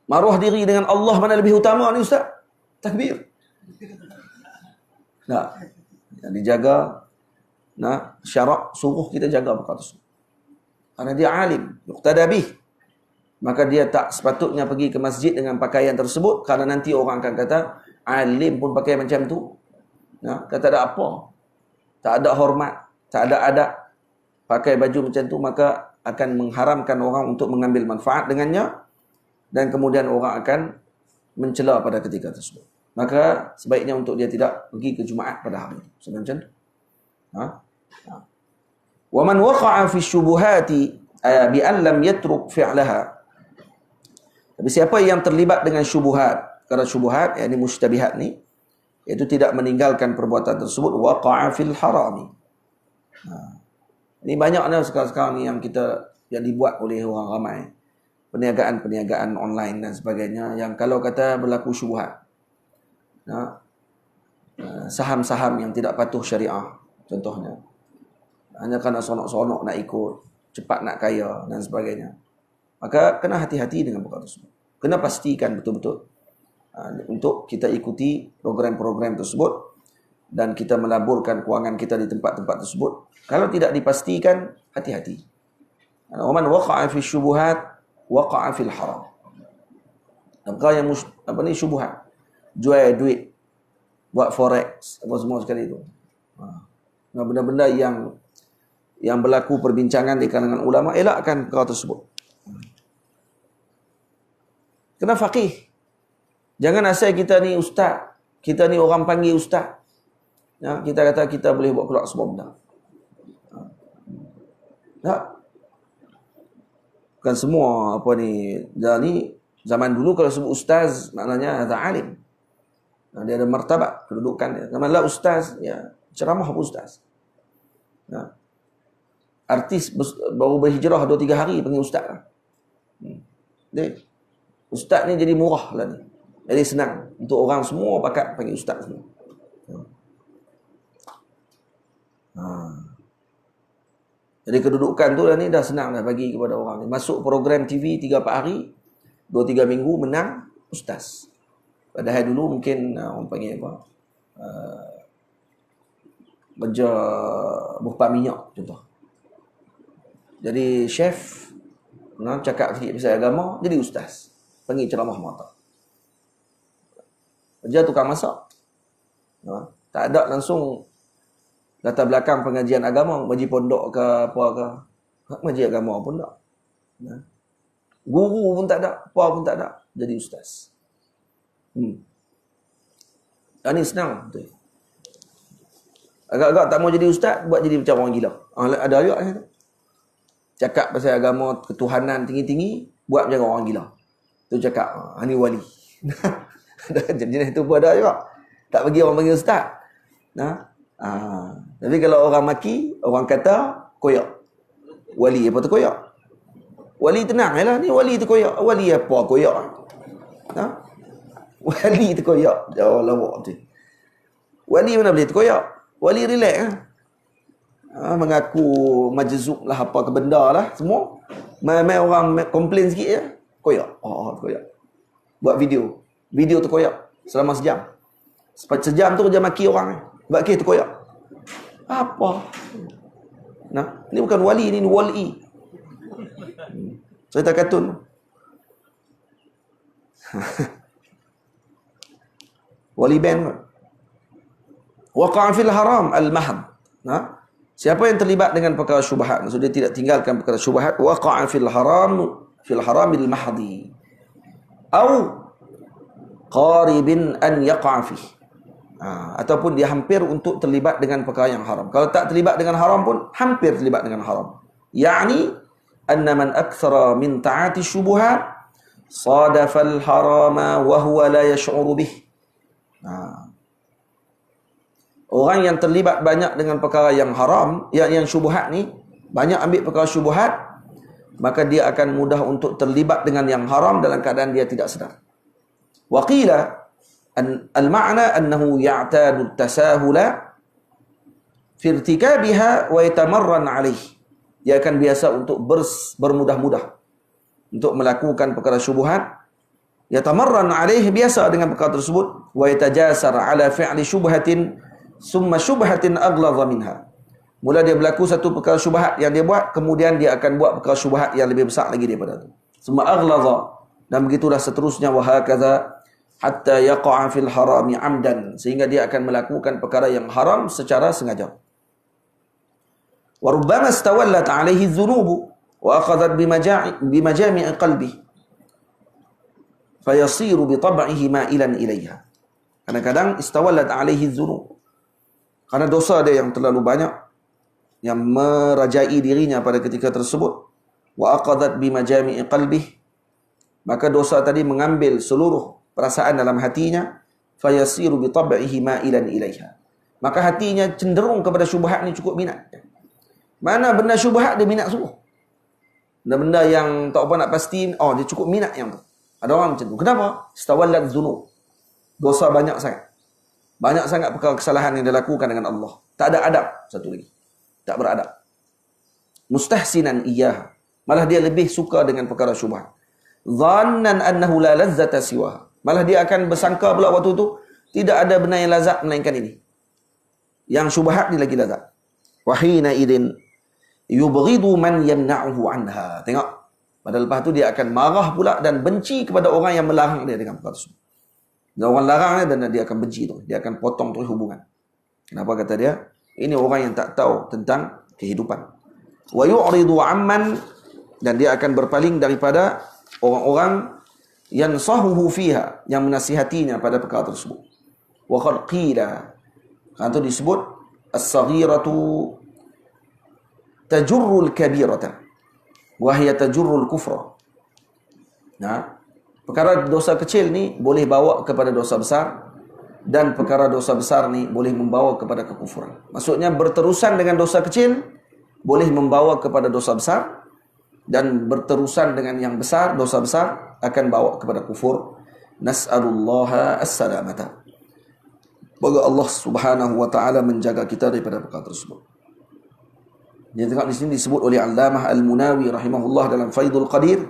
Maruah diri dengan Allah mana lebih utama ni Ustaz? Takbir. Nah, yang dijaga, syarak suruh kita jaga perkara tersebut. Kerana dia alim, yuqtada bih. Maka dia tak sepatutnya pergi ke masjid dengan pakaian tersebut, kerana nanti orang akan kata, alim pun pakai macam tu. Kata ada apa? Tak ada hormat, tak ada adab. Pakai baju macam tu, maka akan mengharamkan orang untuk mengambil manfaat dengannya, dan kemudian orang akan mencela pada ketika tersebut. Maka sebaiknya untuk dia tidak pergi ke Jumaat pada hari itu. Sebab macam tu. Wa man waqa'a fi syubuhati bi an lam yatruk fi'laha. Tapi siapa yang terlibat dengan syubuhat, kerana syubuhat yakni mustabihat ni, iaitu tidak meninggalkan perbuatan tersebut, waqa'a fil harami. Ini banyaknya sekarang ni yang dibuat oleh orang ramai. Perniagaan-perniagaan online dan sebagainya yang kalau kata berlaku syubhat. Saham-saham yang tidak patuh syariah contohnya. Hanya kerana sonok-sonok nak ikut, cepat nak kaya dan sebagainya. Maka kena hati-hati dengan perkara tersebut. Kena pastikan betul-betul untuk kita ikuti program-program tersebut dan kita melaburkan kewangan kita di tempat-tempat tersebut. Kalau tidak dipastikan, hati-hati. Man waqa'a fi syubuhat waqa'a fil haram. Perkara yang syubuhat. Jual duit, buat forex, apa semua sekali itu. Benda-benda yang berlaku perbincangan di kalangan ulama, elakkan perkara tersebut. Kena faqih. Jangan asal kita ni ustaz, kita ni orang panggil ustaz. Kita kata kita boleh buat keluar semua benda. Tak. Bukan semua zaman dulu kalau sebut ustaz maknanya ada alim. Dia ada martabat, kedudukan dia. Zaman lah ustaz, ya ceramah apa ustaz. Artis baru berhijrah 2-3 hari panggil ustaz lah. Ustaz ni jadi murah lah ni. Jadi senang untuk orang semua pakat panggil ustaz semua. Jadi kedudukan tu dah ni dah senang dah bagi kepada orang ni. Masuk program TV 3-4 hari, 2-3 minggu menang ustaz. Padahal dulu mungkin orang panggil apa? Kerja buhpan minyak contoh. Jadi chef cakap sikit pasal agama, jadi ustaz. Panggil ceramah mata. Kerja tukang masak. Tak ada langsung latar belakang pengajian agama, maji pondok ke apa ke. Maji agama pun tak. Guru pun tak ada, apa pun tak ada. Jadi ustaz. Ini senang betul. Agak-agak tak mau jadi ustaz, buat jadi macam orang gila. Ada juga tu. Cakap pasal agama ketuhanan tinggi-tinggi, buat macam orang gila. Tu cakap, ni wali. Jenis itu pun ada juga. Tak bagi orang panggil ustaz. Tapi kalau orang maki, orang kata, koyak. Wali apa tu koyak? Wali tenang lah, ni wali tu koyak. Wali apa koyak? Wali tu koyak. Jauh lawak tu. Wali mana boleh tu koyak? Wali relax lah. Mengaku majzub lah, apa ke benda lah, semua. Mai orang komplain sikit je, koyak. Koyak. Buat video. Video tu koyak. Selama sejam. Sejam tu dia maki orang. Sebab kes tu koyak. Apa? Ni bukan wali, ni wali. Cerita kartun. Wali band. Waqa'a fil haram al-mahd. Siapa yang terlibat dengan perkara syubhat, maksud dia tidak tinggalkan perkara syubhat, waqa'a fil haramil mahdi. Au qaribin an yaqa'a fihi. Ataupun dia hampir untuk terlibat dengan perkara yang haram. Kalau tak terlibat dengan haram pun hampir terlibat dengan haram. Yani anna man akthara min ta'ati syubuhat sadafa al-harama wa huwa la yash'uru bih. Orang yang terlibat banyak dengan perkara yang haram, yang syubhat ni, banyak ambil perkara syubhat, maka dia akan mudah untuk terlibat dengan yang haram dalam keadaan dia tidak sedar. Wa qila al-ma'na annahu ya'tadu at-tasahula fi irtikabiha wa yatamarran 'alayhi. Dia akan biasa untuk bermudah-mudah untuk melakukan perkara syubhat. Yatamarran 'alayhi, biasa dengan perkara tersebut, wa yatajasar 'ala fi'li syubhatin summa syubhatin aghladha minha. Mula dia berlaku satu perkara syubhat yang dia buat, kemudian dia akan buat perkara syubhat yang lebih besar lagi daripada itu. Summa aghladha, dan begitulah seterusnya, wa hakadha hatta yaqa'a fil harami amdan, sehingga dia akan melakukan perkara yang haram secara sengaja. Wa rubbama istawallat 'alaihi adh-dhunub wa akhadhat bimajami' qalbi fayasiru bi tab'ihi ma'ilan ilaiha. Kadang-kadang istawallat 'alaihi adh-dhunub, karena dosa dia yang terlalu banyak, yang merajai dirinya pada ketika tersebut, wa aqadat bi majami'i qalbih, maka dosa tadi mengambil seluruh perasaan dalam hatinya, fayasiru bi tab'ihi ma'ilan ilaiha, maka hatinya cenderung kepada syubhat ni, cukup minat. Mana benda syubhat dia minat sungguh. Benda yang tak apa nak pasti, dia cukup minat yang tu. Ada orang macam tu. Kenapa? Istawallat dzunub. Dosa banyak sangat. Banyak sangat perkara kesalahan yang dilakukan dengan Allah. Tak ada adab, satu lagi. Tak beradab. Mustahsinan iyah. Malah dia lebih suka dengan perkara syubhat. Dhannan annahu la lazzata siwaha. Malah dia akan bersangka pula waktu tu, tidak ada benda yang lazat melainkan ini. Yang syubhat ni lagi lazat. Wa hina idin yubghidu man yamna'uhu anha. Tengok. Pada lepas tu dia akan marah pula dan benci kepada orang yang melarang dia dengan perkara tersebut. Dan orang larang dia, dan dia akan benci tu. Dia akan potong terus hubungan. Kenapa kata dia? Ini orang yang tak tahu tentang kehidupan. Wa yu'ridu amman, dan dia akan berpaling daripada orang-orang yang sahuhu fiha, yang menasihatinya pada perkara tersebut. Wa qad qila, kan tu disebut as-saghiratu tajurrul kabirata wa hiya tajurrul kufra. Perkara dosa kecil ni boleh bawa kepada dosa besar, dan perkara dosa besar ni boleh membawa kepada kekufuran. Maksudnya berterusan dengan dosa kecil boleh membawa kepada dosa besar, dan berterusan dengan yang besar, dosa besar akan bawa kepada kufur. Nas'alullaha as-salamata. Semoga Allah Subhanahu wa taala menjaga kita daripada perkara tersebut. Dia tengok di sini disebut oleh Allamah Al-Munawi rahimahullah dalam Faidul Qadir,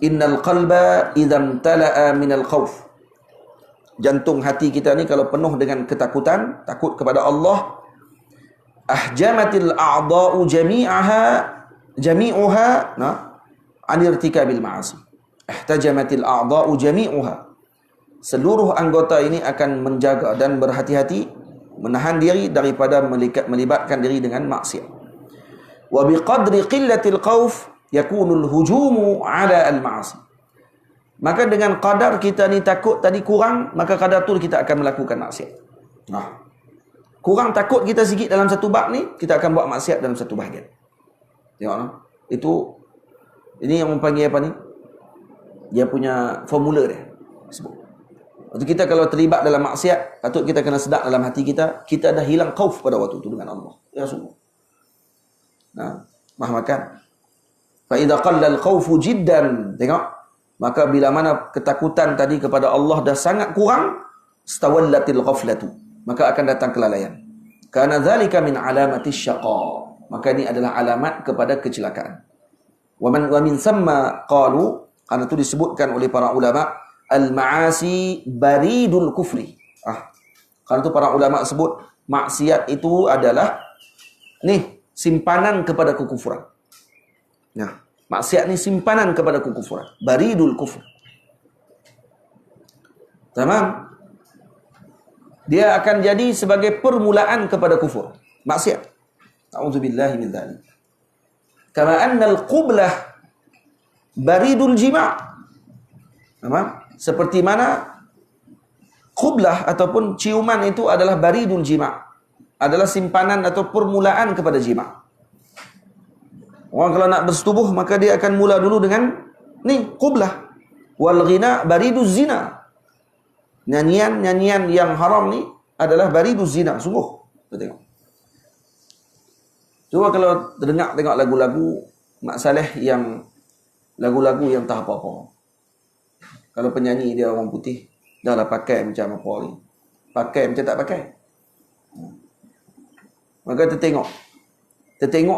innal qalba idza imtala'a minal khauf. Jantung hati kita ni kalau penuh dengan ketakutan, takut kepada Allah, ahjamatil a'dha'u jami'uha an irtikabil ma'asi. Ihtajamatil a'dha'u jami'uha. Seluruh anggota ini akan menjaga dan berhati-hati, menahan diri daripada melibatkan diri dengan maksiat. Wa biqadri qillatil khauf yakunul hujumu ala al-ma'asi. Maka dengan kadar kita ni takut tadi kurang, maka kadar tu kita akan melakukan maksiat. kurang takut kita sikit dalam satu bab ni, kita akan buat maksiat dalam satu bahagian. Tengok lah. Ini yang mempanggil apa ni? Dia punya formula dia. Sebut. Waktu kita kalau terlibat dalam maksiat, patut kita kena sedar dalam hati kita, kita dah hilang khauf pada waktu itu dengan Allah. Ya sungguh. Nah, makan. Fa idza qalla al-khawfu jiddan, tengok. Maka bila mana ketakutan tadi kepada Allah dah sangat kurang, stawallatil ghaflatu, maka akan datang kelalaian. Karena dzalika min alamatis syaqa. Maka ini adalah alamat kepada kecelakaan. Wa min samma qalu, karena itu disebutkan oleh para ulama, al-ma'asi baridul kufri. Karena itu para ulama sebut maksiat itu adalah simpanan kepada kekufuran. Nah, maksiat ni simpanan kepada kekufuran. Baridul kufur. Tamam. Dia akan jadi sebagai permulaan kepada kufur. Maksiat. A'udzubillahi min dzalik. Kama anna al-qublah baridul jima'. Tamam? Seperti mana qublah ataupun ciuman itu adalah baridul jima'. Adalah simpanan atau permulaan kepada jima'. Orang kalau nak bersetubuh, maka dia akan mula dulu dengan qublah. Wal ghina bariduz zina. Nyanyian yang haram ni adalah bariduz zina. Sungguh. Kita tengok. Cuba kalau tengok lagu-lagu Mak Saleh yang lagu-lagu yang tak apa-apa. Kalau penyanyi dia orang putih, dah lah pakai macam apa ni. Pakai macam tak pakai. Maka tertengok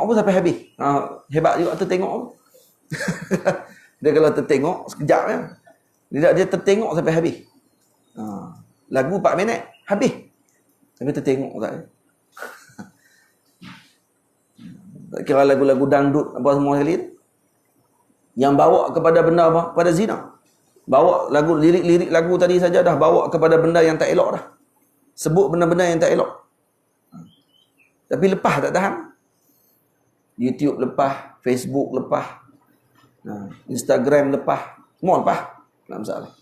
pun sampai habis. Hebat juga tertengok pun. Dia kalau tertengok sekejap kan. Dia tertengok sampai habis. Lagu 4 minit habis. Tapi tertengok tak. Tak kira lagu-lagu dangdut apa semua sekali. Yang bawa kepada benda apa? Pada zina. Bawa lagu lirik-lirik lagu tadi saja dah bawa kepada benda yang tak elok dah. Sebut benda-benda yang tak elok. Tapi lepas tak tahan. YouTube lepas, Facebook lepas, Instagram lepas, semua lepas. Tak masalah.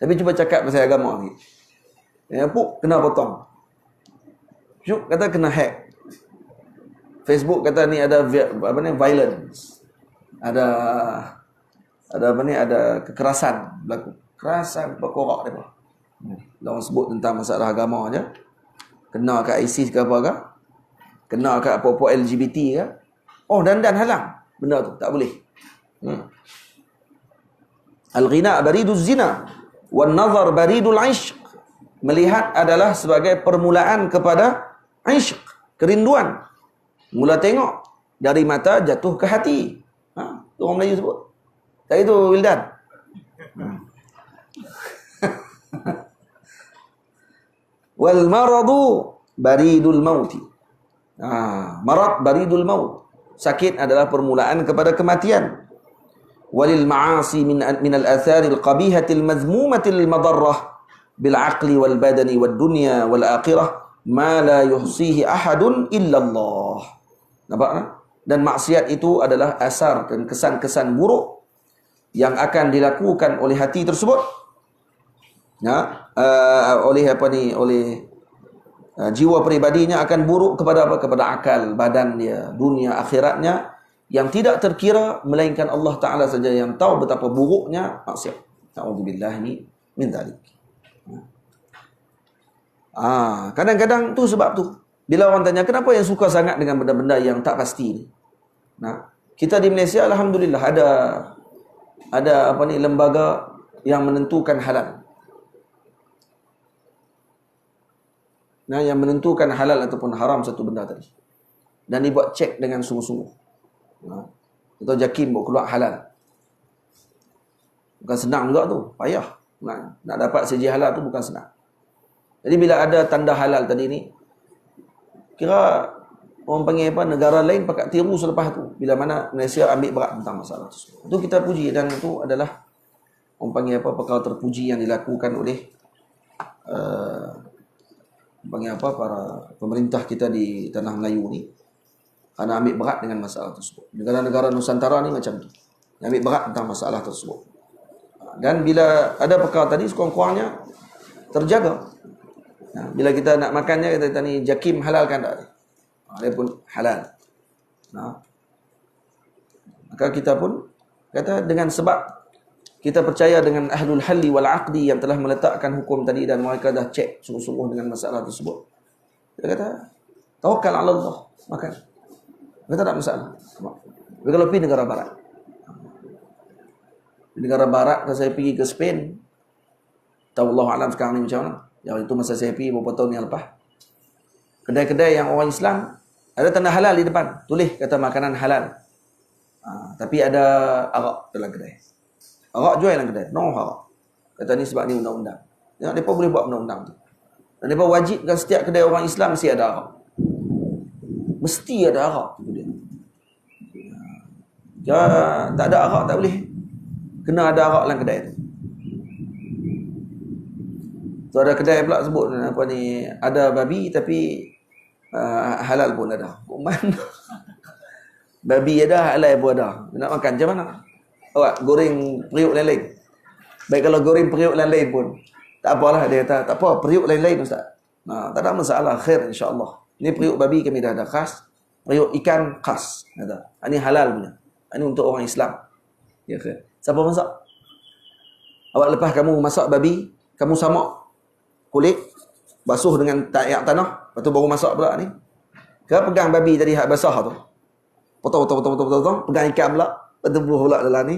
Tapi cuba cakap pasal agama ni. Puk kena potong. Syuk kata kena hack. Facebook kata ni ada violence. Ada kekerasan berlaku. Kekerasan berkorak depa. Orang sebut tentang masalah agama aja. Kena kat ISIS ke apa ke? Kena kat apa-apa LGBT ke? Dan halang. Benda tu tak boleh. Al-ghina bariduz zina wan nazar baridul ishq. Melihat adalah sebagai permulaan kepada ishq, kerinduan. Mula tengok dari mata jatuh ke hati. Tu orang Melayu sebut. Tak itu Wildan. Wal maradu baridul mauti. Marad baridul maut. Sakit adalah permulaan kepada kematian. Walil ma'asi min al-athari al-qabihati al-mazmumati al-madarrah bil aqli wal badani wad dunya wal akhirah ma la yuhsihi ahadun illa Allah. Nampak tak? Dan maksiat itu adalah asar dan kesan-kesan buruk yang akan dilakukan oleh hati tersebut. Oleh jiwa peribadinya akan buruk kepada apa? Kepada akal, badan dia, dunia, akhiratnya, yang tidak terkira melainkan Allah Ta'ala saja yang tahu betapa buruknya maksiat. Na'udzubillahi min dzalik. Kadang-kadang tu sebab tu. Bila orang tanya, kenapa yang suka sangat dengan benda-benda yang tak pasti ni? Kita di Malaysia alhamdulillah ada lembaga yang menentukan halal. Yang menentukan halal ataupun haram satu benda tadi. Dan dibuat cek dengan sungguh-sungguh. Atau JAKIM buat keluar halal. Bukan senang juga tu. Payah. Nak dapat CJ halal tu bukan senang. Jadi bila ada tanda halal tadi ni, kira orang panggil negara lain pakat tiru selepas tu. Bila mana Malaysia ambil berat tentang masalah tersebut. Itu kita puji, dan itu adalah orang panggil perkara terpuji yang dilakukan oleh para pemerintah kita di tanah Melayu ni, kerana ambil berat dengan masalah tersebut. Negara-negara Nusantara ni macam tu, ambil berat tentang masalah tersebut. Dan bila ada perkara tadi, sekurang-kurangnya terjaga. Bila kita nak makannya, kita tanya Jakim halalkan tak? Dia pun halal. Maka kita pun kata dengan sebab kita percaya dengan ahlul halli wal aqdi yang telah meletakkan hukum tadi dan mereka dah cek sungguh-sungguh dengan masalah tersebut. Dia kata tawakkal ala Allah, makan. Kita tak masalah. Tapi kalau pergi negara barat, di negara barat, kalau saya pergi ke Spain, tahu Allah alam sekarang ni macam mana. Yang itu masa saya pergi beberapa tahun yang lepas. Kedai-kedai yang orang Islam ada tanda halal di depan, tulis kata makanan halal. Tapi ada arak dalam kedai. Arak jual dalam kedai, no arak. Kata ni sebab ni undang-undang. Mereka boleh buat undang-undang tu. Dan mereka wajibkan setiap kedai orang Islam mesti ada arak. Mesti ada arak. Ya, tak ada arak tak boleh. Kena ada arak dalam kedai tu. So ada kedai pula sebut apa ni, ada babi tapi halal pun ada. Mana? Babi ada, halal pun ada. Nak makan macam mana? Awak goreng periuk lain-lain. Baik kalau goreng periuk lain-lain pun tak apalah, dia kata tak apa, periuk lain-lain ustaz. Tak ada masalah, khair insya-Allah. Ini periuk babi kami dah ada khas, periuk ikan khas kata. Ini halal punya. Ini untuk orang Islam. Ya khair. Siapa masak? Awak lepas kamu masak babi, kamu samak kulit, basuh dengan air tanah, lepas tu baru masak pula ni. Kau pegang babi tadi hak basah tu. Potong, pegang ikan pula, bertebuh pula dalam ni.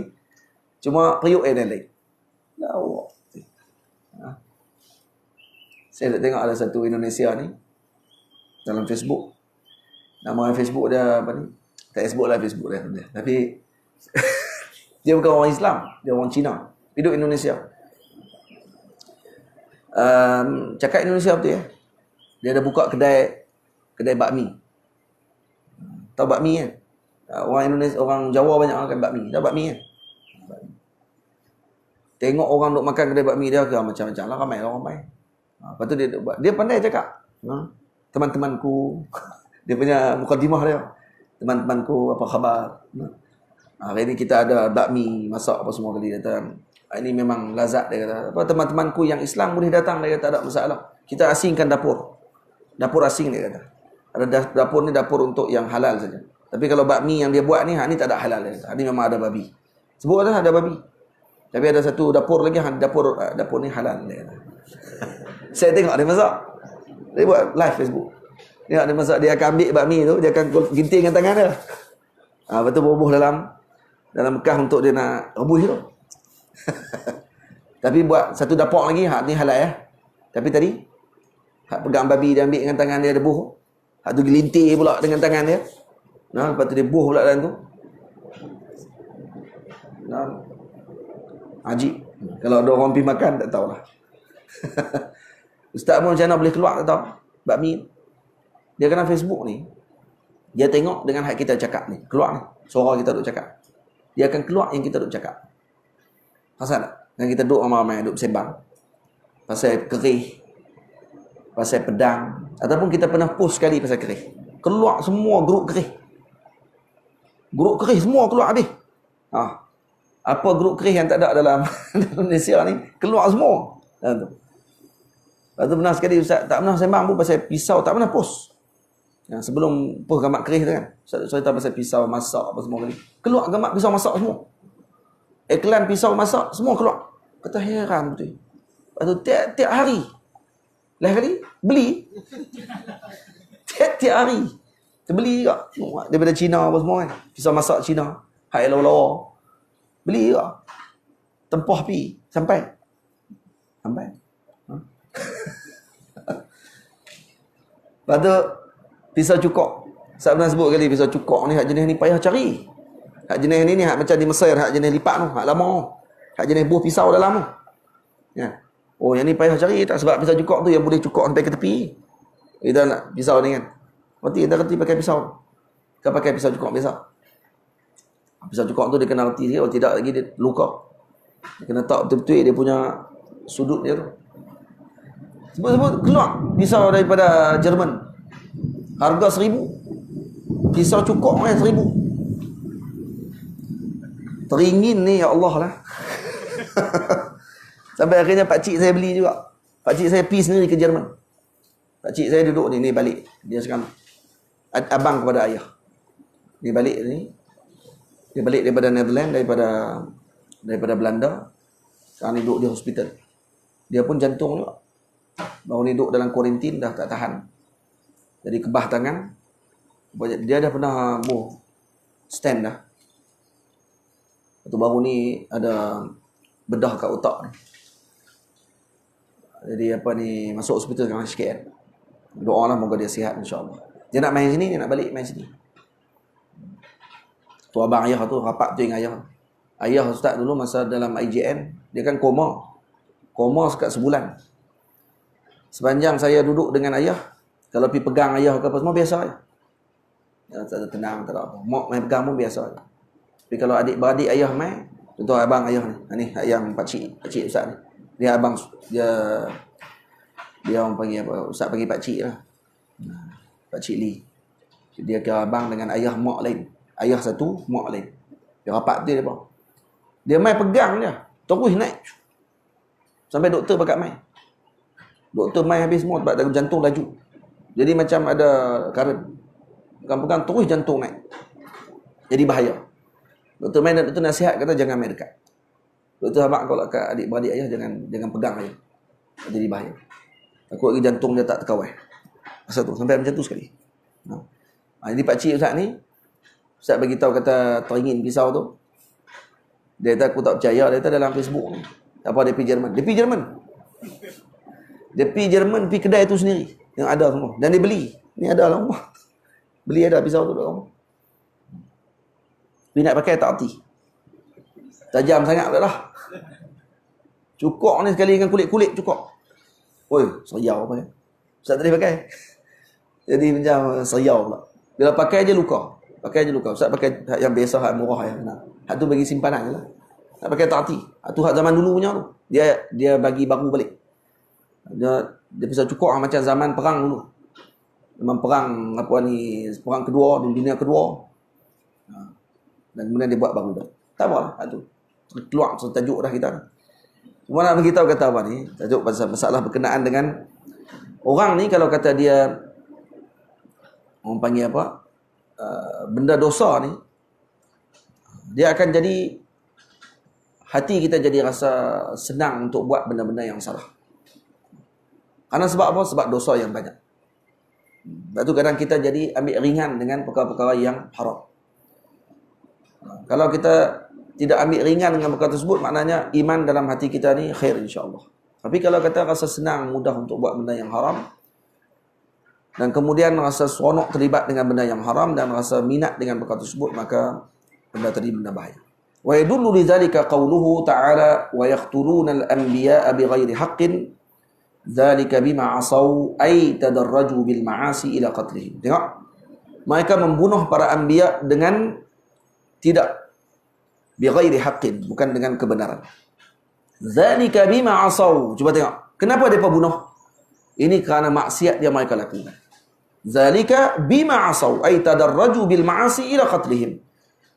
Cuma periuk air lain. Lawak. Saya tengok ada satu Indonesia ni dalam Facebook. Nama Facebook dia apa ni? Tak sebut lah Facebook dia. Tapi dia bukan orang Islam, dia orang Cina. Hidup Indonesia. Cakap Indonesia betul ya. Dia ada buka kedai bakmi. Tahu bakmi kan? Orang Indonesia, orang Jawa banyak makan bakmi. Tahu bakmi kan? Tengok orang duk makan kedai bakmi dia ke macam-macam lah, ramai orang main. Lepas tu dia pandai cakap. Teman-temanku, dia punya mukadimah dia. Teman-temanku, apa khabar? Hari ni kita ada bakmi, masak apa semua kali. Dia kata, ini memang lazat, dia kata. Apa, teman-temanku yang Islam boleh datang, dia kata, tak ada masalah. Kita asingkan dapur. Dapur asing, dia kata. Ada dapur ni dapur untuk yang halal saja. Tapi kalau bakmi yang dia buat ni, ni tak ada halal, dia kata. Ini memang ada babi. Sebut dah ada babi. Tapi ada satu dapur lagi, dapur ni halal, dia kata. Saya tengok dia masak. Dia buat live Facebook. Tengok dia masak, dia akan ambil bakmi tu, dia akan ginting dengan tangan dia. Lepas tu bubuh dalam bekas untuk dia nak rebus tu. Tapi buat satu dapur lagi, hak ni halal ya. Tapi tadi hak pegang babi dia ambil dengan tangan dia, dia buh. Hak tu gelintir pula dengan tangan dia. Lepas tu dia buh pula dalam tu. Ajib. Kalau ada orang pergi makan tak tahulah. Ustaz pun macam mana boleh keluar tak tahu. Bakmi dia kena Facebook ni. Dia tengok dengan hak kita cakap ni. Keluar ni. Suara kita duk cakap. Dia akan keluar yang kita duk cakap. Pasal tak? Dan kita duduk ramai-ramai, duduk sembang. Pasal kerih. Pasal pedang. Ataupun kita pernah post sekali pasal kerih. Keluar semua grup kerih. Grup kerih semua keluar habis. Apa grup kerih yang tak ada dalam Indonesia ni, keluar semua. Lepas tu pernah sekali Ustaz tak pernah sembang pun pasal pisau, tak pernah post. Sebelum post gambar kerih tu kan. Ustaz cerita pasal pisau masak apa semua kali. Keluar gambar pisau masak semua. Iklan pisau masak semua keluar. Kata heran betul. Lepas tu tiap hari. Lain kali beli. Tiap hari. Kita beli juga. Daripada Cina apa semua kan. Pisau masak Cina. Hai lawa-lawa. Beli juga. Tempah pi sampai. Lepas tu pisau cukok. Saya pernah sebut kali pisau cukok ni, hak jenis ni payah cari. Hak jenis ni hak macam di Mesir, hak jenis lipat tu, hak lama. Hak jenis buah pisau dalam tu. Ya. Oh, yang ni payah cari tak, sebab pisau cukok tu yang boleh cukok sampai ke tepi. Kita nak pisau ni kan. Berarti kita reti pakai pisau. Kita pakai pisau cukok biasa. Pisau cukok tu dia kena reti sikit, kalau tidak lagi dia luka. Dia kena tak betul-betul dia punya sudut dia tu. Sebut-sebut keluar pisau daripada Jerman. Harga 1,000. Pisau cukok kan 1,000. Teringin ni ya Allah lah. Sampai akhirnya pakcik saya beli juga. Pakcik saya pergi sendiri ke Jerman. Pakcik saya duduk ni balik. Dia sekarang abang kepada ayah. Ni balik ni. Dia balik daripada Netherlands, daripada Belanda. Sekarang ni duduk di hospital. Dia pun jantung juga. Baru ni duduk dalam kuarantin, dah tak tahan. Jadi kebah tangan. Dia dah pernah stand dah. Lepas tu baru ni ada bedah kat otak ni. Jadi masuk hospital sekarang sikit kan. Doa lah moga dia sihat insyaAllah. Dia nak main sini, dia nak balik main sini. Tu abang ayah tu rapat tu dengan ayah. Ayah ustaz dulu masa dalam IJN, dia kan koma. Koma sekat sebulan. Sepanjang saya duduk dengan ayah, kalau pergi pegang ayah ke apa semua biasa je. Ya, tak ada tenang, tak ada apa. Mak main pegang pun biasa je. Tapi kalau adik-beradik ayah main, contoh abang ayah ni yang pakcik ustaz ni. Dia abang, dia orang panggil apa, ustaz panggil pakcik lah. Pakcik Lee. Dia kira abang dengan ayah mak lain. Ayah satu, mak lain. Dia rapat dia apa. Dia main pegang je. Terus naik. Sampai doktor pakat main. Doktor main habis semua sebab jantung laju. Jadi macam ada current. Pegang-pegang terus jantung naik. Jadi bahaya. Doktor main dan doktor nasihat kata jangan main dekat. Doktor habaq kalau kat adik-beradik ayah jangan pegang ayah. Jadi bahaya. Takut lagi jantung dia tak terkawal. Pasal tu sampai macam tu sekali. Jadi pakcik ustaz ni, ustaz bagi tahu kata teringin pisau tu. Dia kata aku tak percaya, dia kata dalam Facebook ni. Apa dia pergi Jerman? Dia pergi Jerman. Dia pergi Jerman, pergi kedai tu sendiri. Yang ada semua. Dan dia beli. Ni ada lah rumah. Beli ada pisau tu dalam rumah. Tapi nak pakai tak hati. Tajam sangat pula dah. Cukok ni sekali dengan kulit-kulit cukok. Oi, seriau apa ni? Ustaz tadi pakai. Jadi macam seriau pula. Bila pakai je luka. Pakai je luka. Ustaz pakai yang biasa, hak murah yang nak. Hak tu bagi simpanan je lah. Nak pakai tak hati. Hak tu hak zaman dulu punya tu. Dia bagi baru balik. Dia bisa cukok macam zaman perang dulu. Memang perang perang kedua, dunia kedua. Dan kemudian dia buat baru dah. Tak apa lah. Hak tu. Keluar tajuk dah kita. Cuma nak beritahu kata apa ni? Tajuk pasal masalah berkenaan dengan orang ni kalau kata dia orang panggil apa? Benda dosa ni, dia akan jadi hati kita jadi rasa senang untuk buat benda-benda yang salah. Karena sebab apa? Sebab dosa yang banyak. Sebab tu kadang kita jadi ambil ringan dengan perkara-perkara yang haram. Kalau kita tidak ambil ringan dengan perkara tersebut, maknanya iman dalam hati kita ni khair insya-Allah. Tapi kalau kata rasa senang, mudah untuk buat benda yang haram, dan kemudian rasa seronok terlibat dengan benda yang haram dan rasa minat dengan perkara tersebut, maka benda tadi benda bahaya. Wa yadullu lidzalika qawluhu ta'ala wa yaqtuluna al-anbiya'a bighairi haqqin dzalika bima 'asaw ay tadarraju bil ma'asi ila qatlihim. Tengok. Mereka membunuh para anbiya dengan tidak bighairi haqqin, bukan dengan kebenaran. Dzalika bima 'asaw. Cuba tengok. Kenapa mereka bunuh? Ini kerana maksiat yang mereka lakukan. Zalika bima asaw ay tadarraju bil ma'asi ila qatlihim.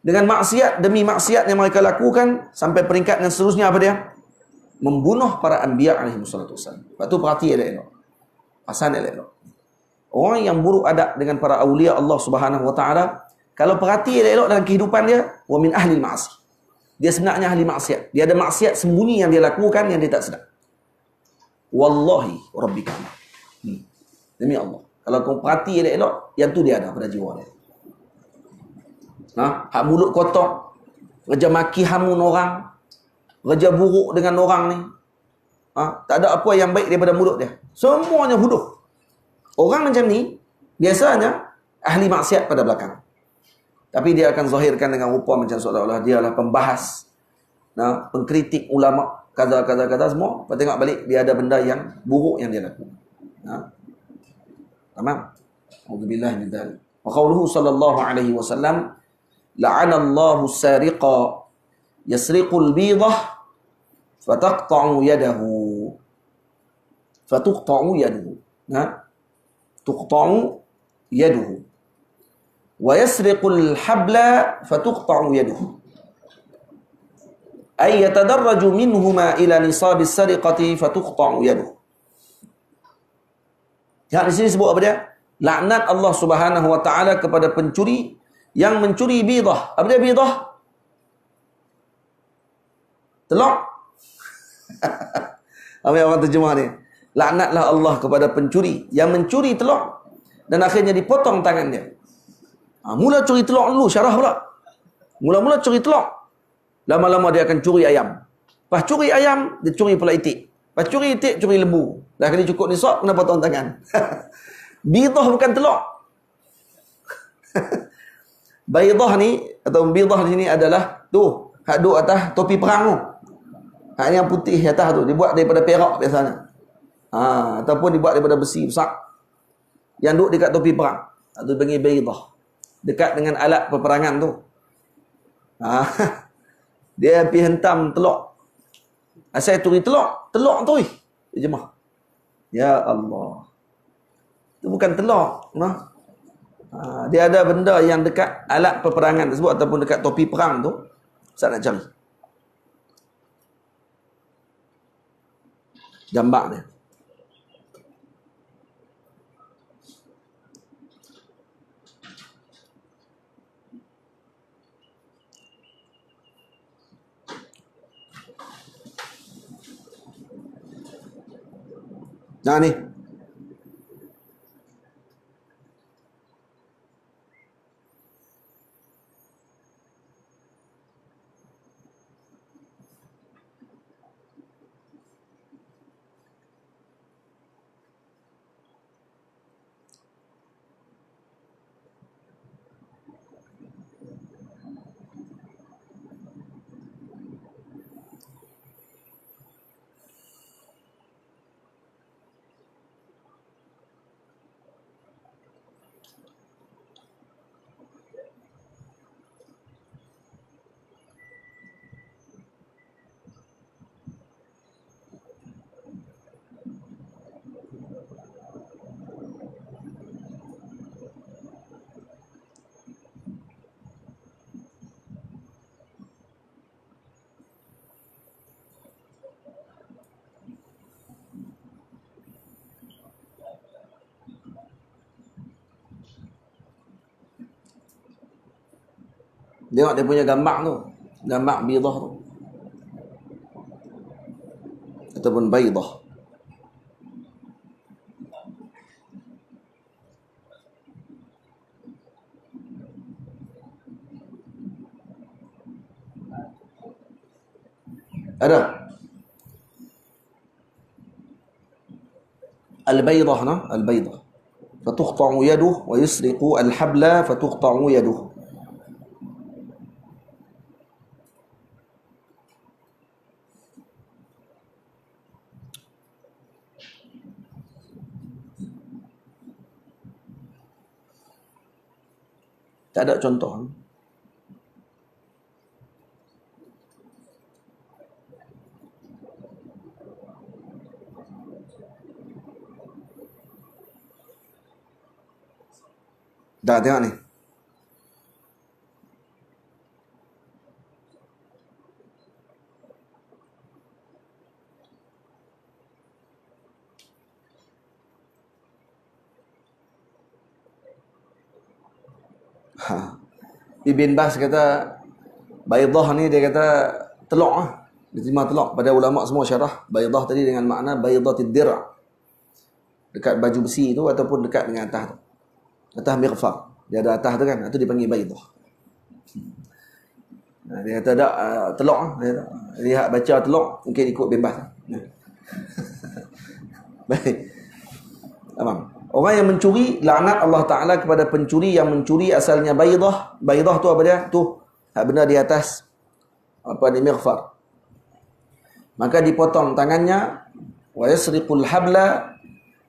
Dengan maksiat demi maksiat yang mereka lakukan sampai peringkat yang seterusnya apa dia? Membunuh para anbiya alaihi wassalatu wassalam. Lepas tu perhati elok-elok. Pasan elok-elok. Orang yang buruk adab dengan para awliya Allah Subhanahu wa taala, kalau perhati elok-elok dalam kehidupan dia, wa min ahli ma'asi. Dia sebenarnya ahli maksiat. Dia ada maksiat sembunyi yang dia lakukan yang dia tak sedar. Wallahi rabbika. Demi Allah. Kalau kau perhati elok-elok, yang tu dia ada pada jiwa dia. Hak mulut kotor, kerja maki hamun orang, kerja buruk dengan orang ni. Tak ada apa yang baik daripada mulut dia. Semuanya huduh. Orang macam ni, biasanya ahli maksiat pada belakang. Tapi dia akan zahirkan dengan rupa macam seolah-olah dia adalah pembahas, pengkritik ulama, kata semua. Lepas tengok balik, dia ada benda yang buruk yang dia lakukan. Tamam? Auzubillah min dzalik. Wa qauluhu sallallahu alaihi wasallam, la'anallahu as-sariqa yasriqul bidah fataqta'u yadahu. Fatuqta'u yaduhu. Tuqta'u yaduhu. Wa yasriqul habla fatuqta'u yaduhu. Ay yatadarraju minhuma ila nisabis sariqati fatuqta'u yaduhu. Yang di sini sebut apa dia? Laknat Allah Subhanahu wa taala kepada pencuri yang mencuri bidah. Apa dia bidah? Telur. Apa yang orang terjemah ni? Laknatlah Allah kepada pencuri yang mencuri telur dan akhirnya dipotong tangan dia. Mula curi telur dulu, syarah pula. Mula-mula curi telur. Lama-lama dia akan curi ayam. Lepas curi ayam, dia curi pula itik. Lepas curi itik, curi lembu. Dah kali cukup nisab, kena potong tangan. Bidah bukan telur. Baidah ni, atau bidah di sini adalah, tu, hak duduk atas topi perang tu. Hak yang putih atas tu, dibuat daripada perak biasanya. Ataupun dibuat daripada besi besar. Yang duduk dekat topi perang. Itu panggil baidah. Dekat dengan alat peperangan tu. Dia pergi hentam telur. Asal turi telur tu. Dia jemah. Ya Allah. Itu bukan telur. Dia ada benda yang dekat alat peperangan tersebut ataupun dekat topi perang tu. Saya nak cari gambar dia. Nah ni. Tengok dia punya gambar tu. Gambar bidah tu. Ataupun baidah. Ada. Al-baidah, al-baidah. Fatuqta'u yaduh wa yusriqu al-habla fatuqta'u yaduh. Tak ada contoh. Dah tengok ni. Ibn Bas kata baidah ni dia kata telur Dia terima telur. Pada ulama semua syarah baidah tadi dengan makna baidatid dir'. Dekat baju besi tu ataupun dekat dengan atas tu. Atas mighfar. Dia ada atas tu kan. Itu dipanggil baidah. Dia kata tak telur. Dia lihat baca telur mungkin ikut Ibn Bas. Baik. Faham? Orang yang mencuri, laknat Allah Ta'ala kepada pencuri yang mencuri asalnya baidah. Baidah tu apa dia? Tu, benda di atas apa ni, mighfar. Maka dipotong tangannya, wa yasriqul habla,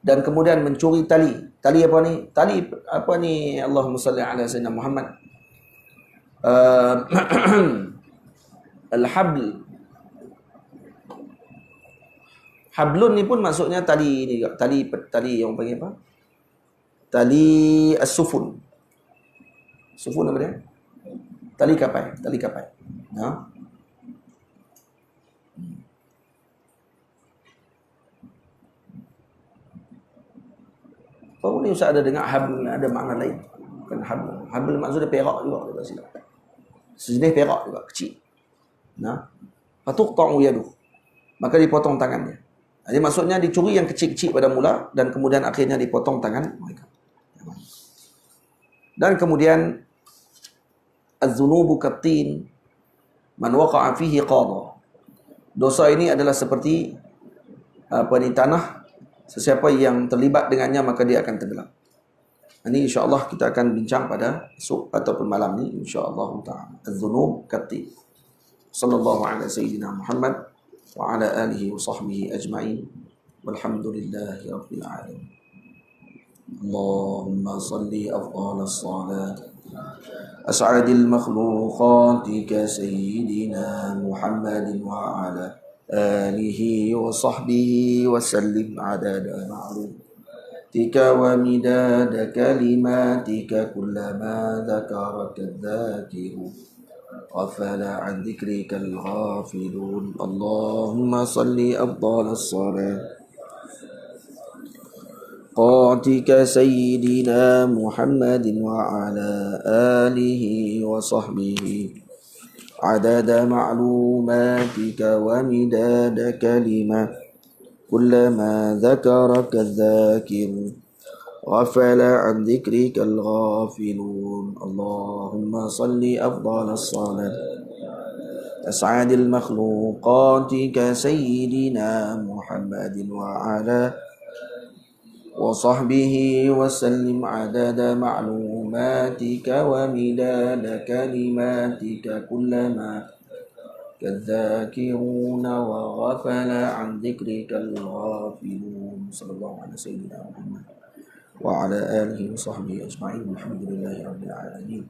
dan kemudian mencuri tali. Tali apa ni? Tali apa ni? Allahumma salli ala sayyidina Muhammad. Al-habl. Hablun ni pun maksudnya tali ni, tali yang panggil apa? Tali as-sufun. Sufun apa dia? Tali kapai, tali kapai. Hablu ni Ustaz ada dengar hablu ada makna lain. Bukan hablu. Hablu maksudnya perak juga dia silap. Sejenis perak juga, kecil. Nah, fatuqta'u yaduh. Maka dipotong tangannya. Jadi maksudnya dicuri yang kecil-kecil pada mula dan kemudian akhirnya dipotong tangan mereka. Dan kemudian az-dzunubu kattin man waqa'a fihi qadha. Dosa ini adalah seperti tanah, sesiapa yang terlibat dengannya maka dia akan tenggelam. Ini insya-Allah kita akan bincang pada esok ataupun malam ni insya-Allah taala. Az-dzunub kattin. Sallallahu ala sayyidina Muhammad wa ala alihi wa sahbihi ajma'in. Walhamdulillahi rabbil alamin. Allahumma salli afdalas salat as'adil makhluqati ka sayyidina Muhammadin wa ala alihi wa sahbihi wa sallim adada ma'lumatika wa midada kalimatika kullama dhakaraka adh-dhakirun ghafala an dhikrika al-ghafilun. Allahumma salli afdalas salat قاتك سيدنا محمد وعلى آله وصحبه عدد معلوماتك ومداد كلمة كلما ذكرك الذاكر غفل عن ذكرك الغافلون. اللهم صل أفضل الصلاة أسعد المخلوقات كسيدنا محمد وعلى وصحبه وسلم عدد معلوماتك ومداد كلماتك كلما كالذاكرون وغفل عن ذكرك الغافلون. صلى الله على سيدنا محمد وعلى آله وصحبه أجمعين. الحمد لله رب العالمين.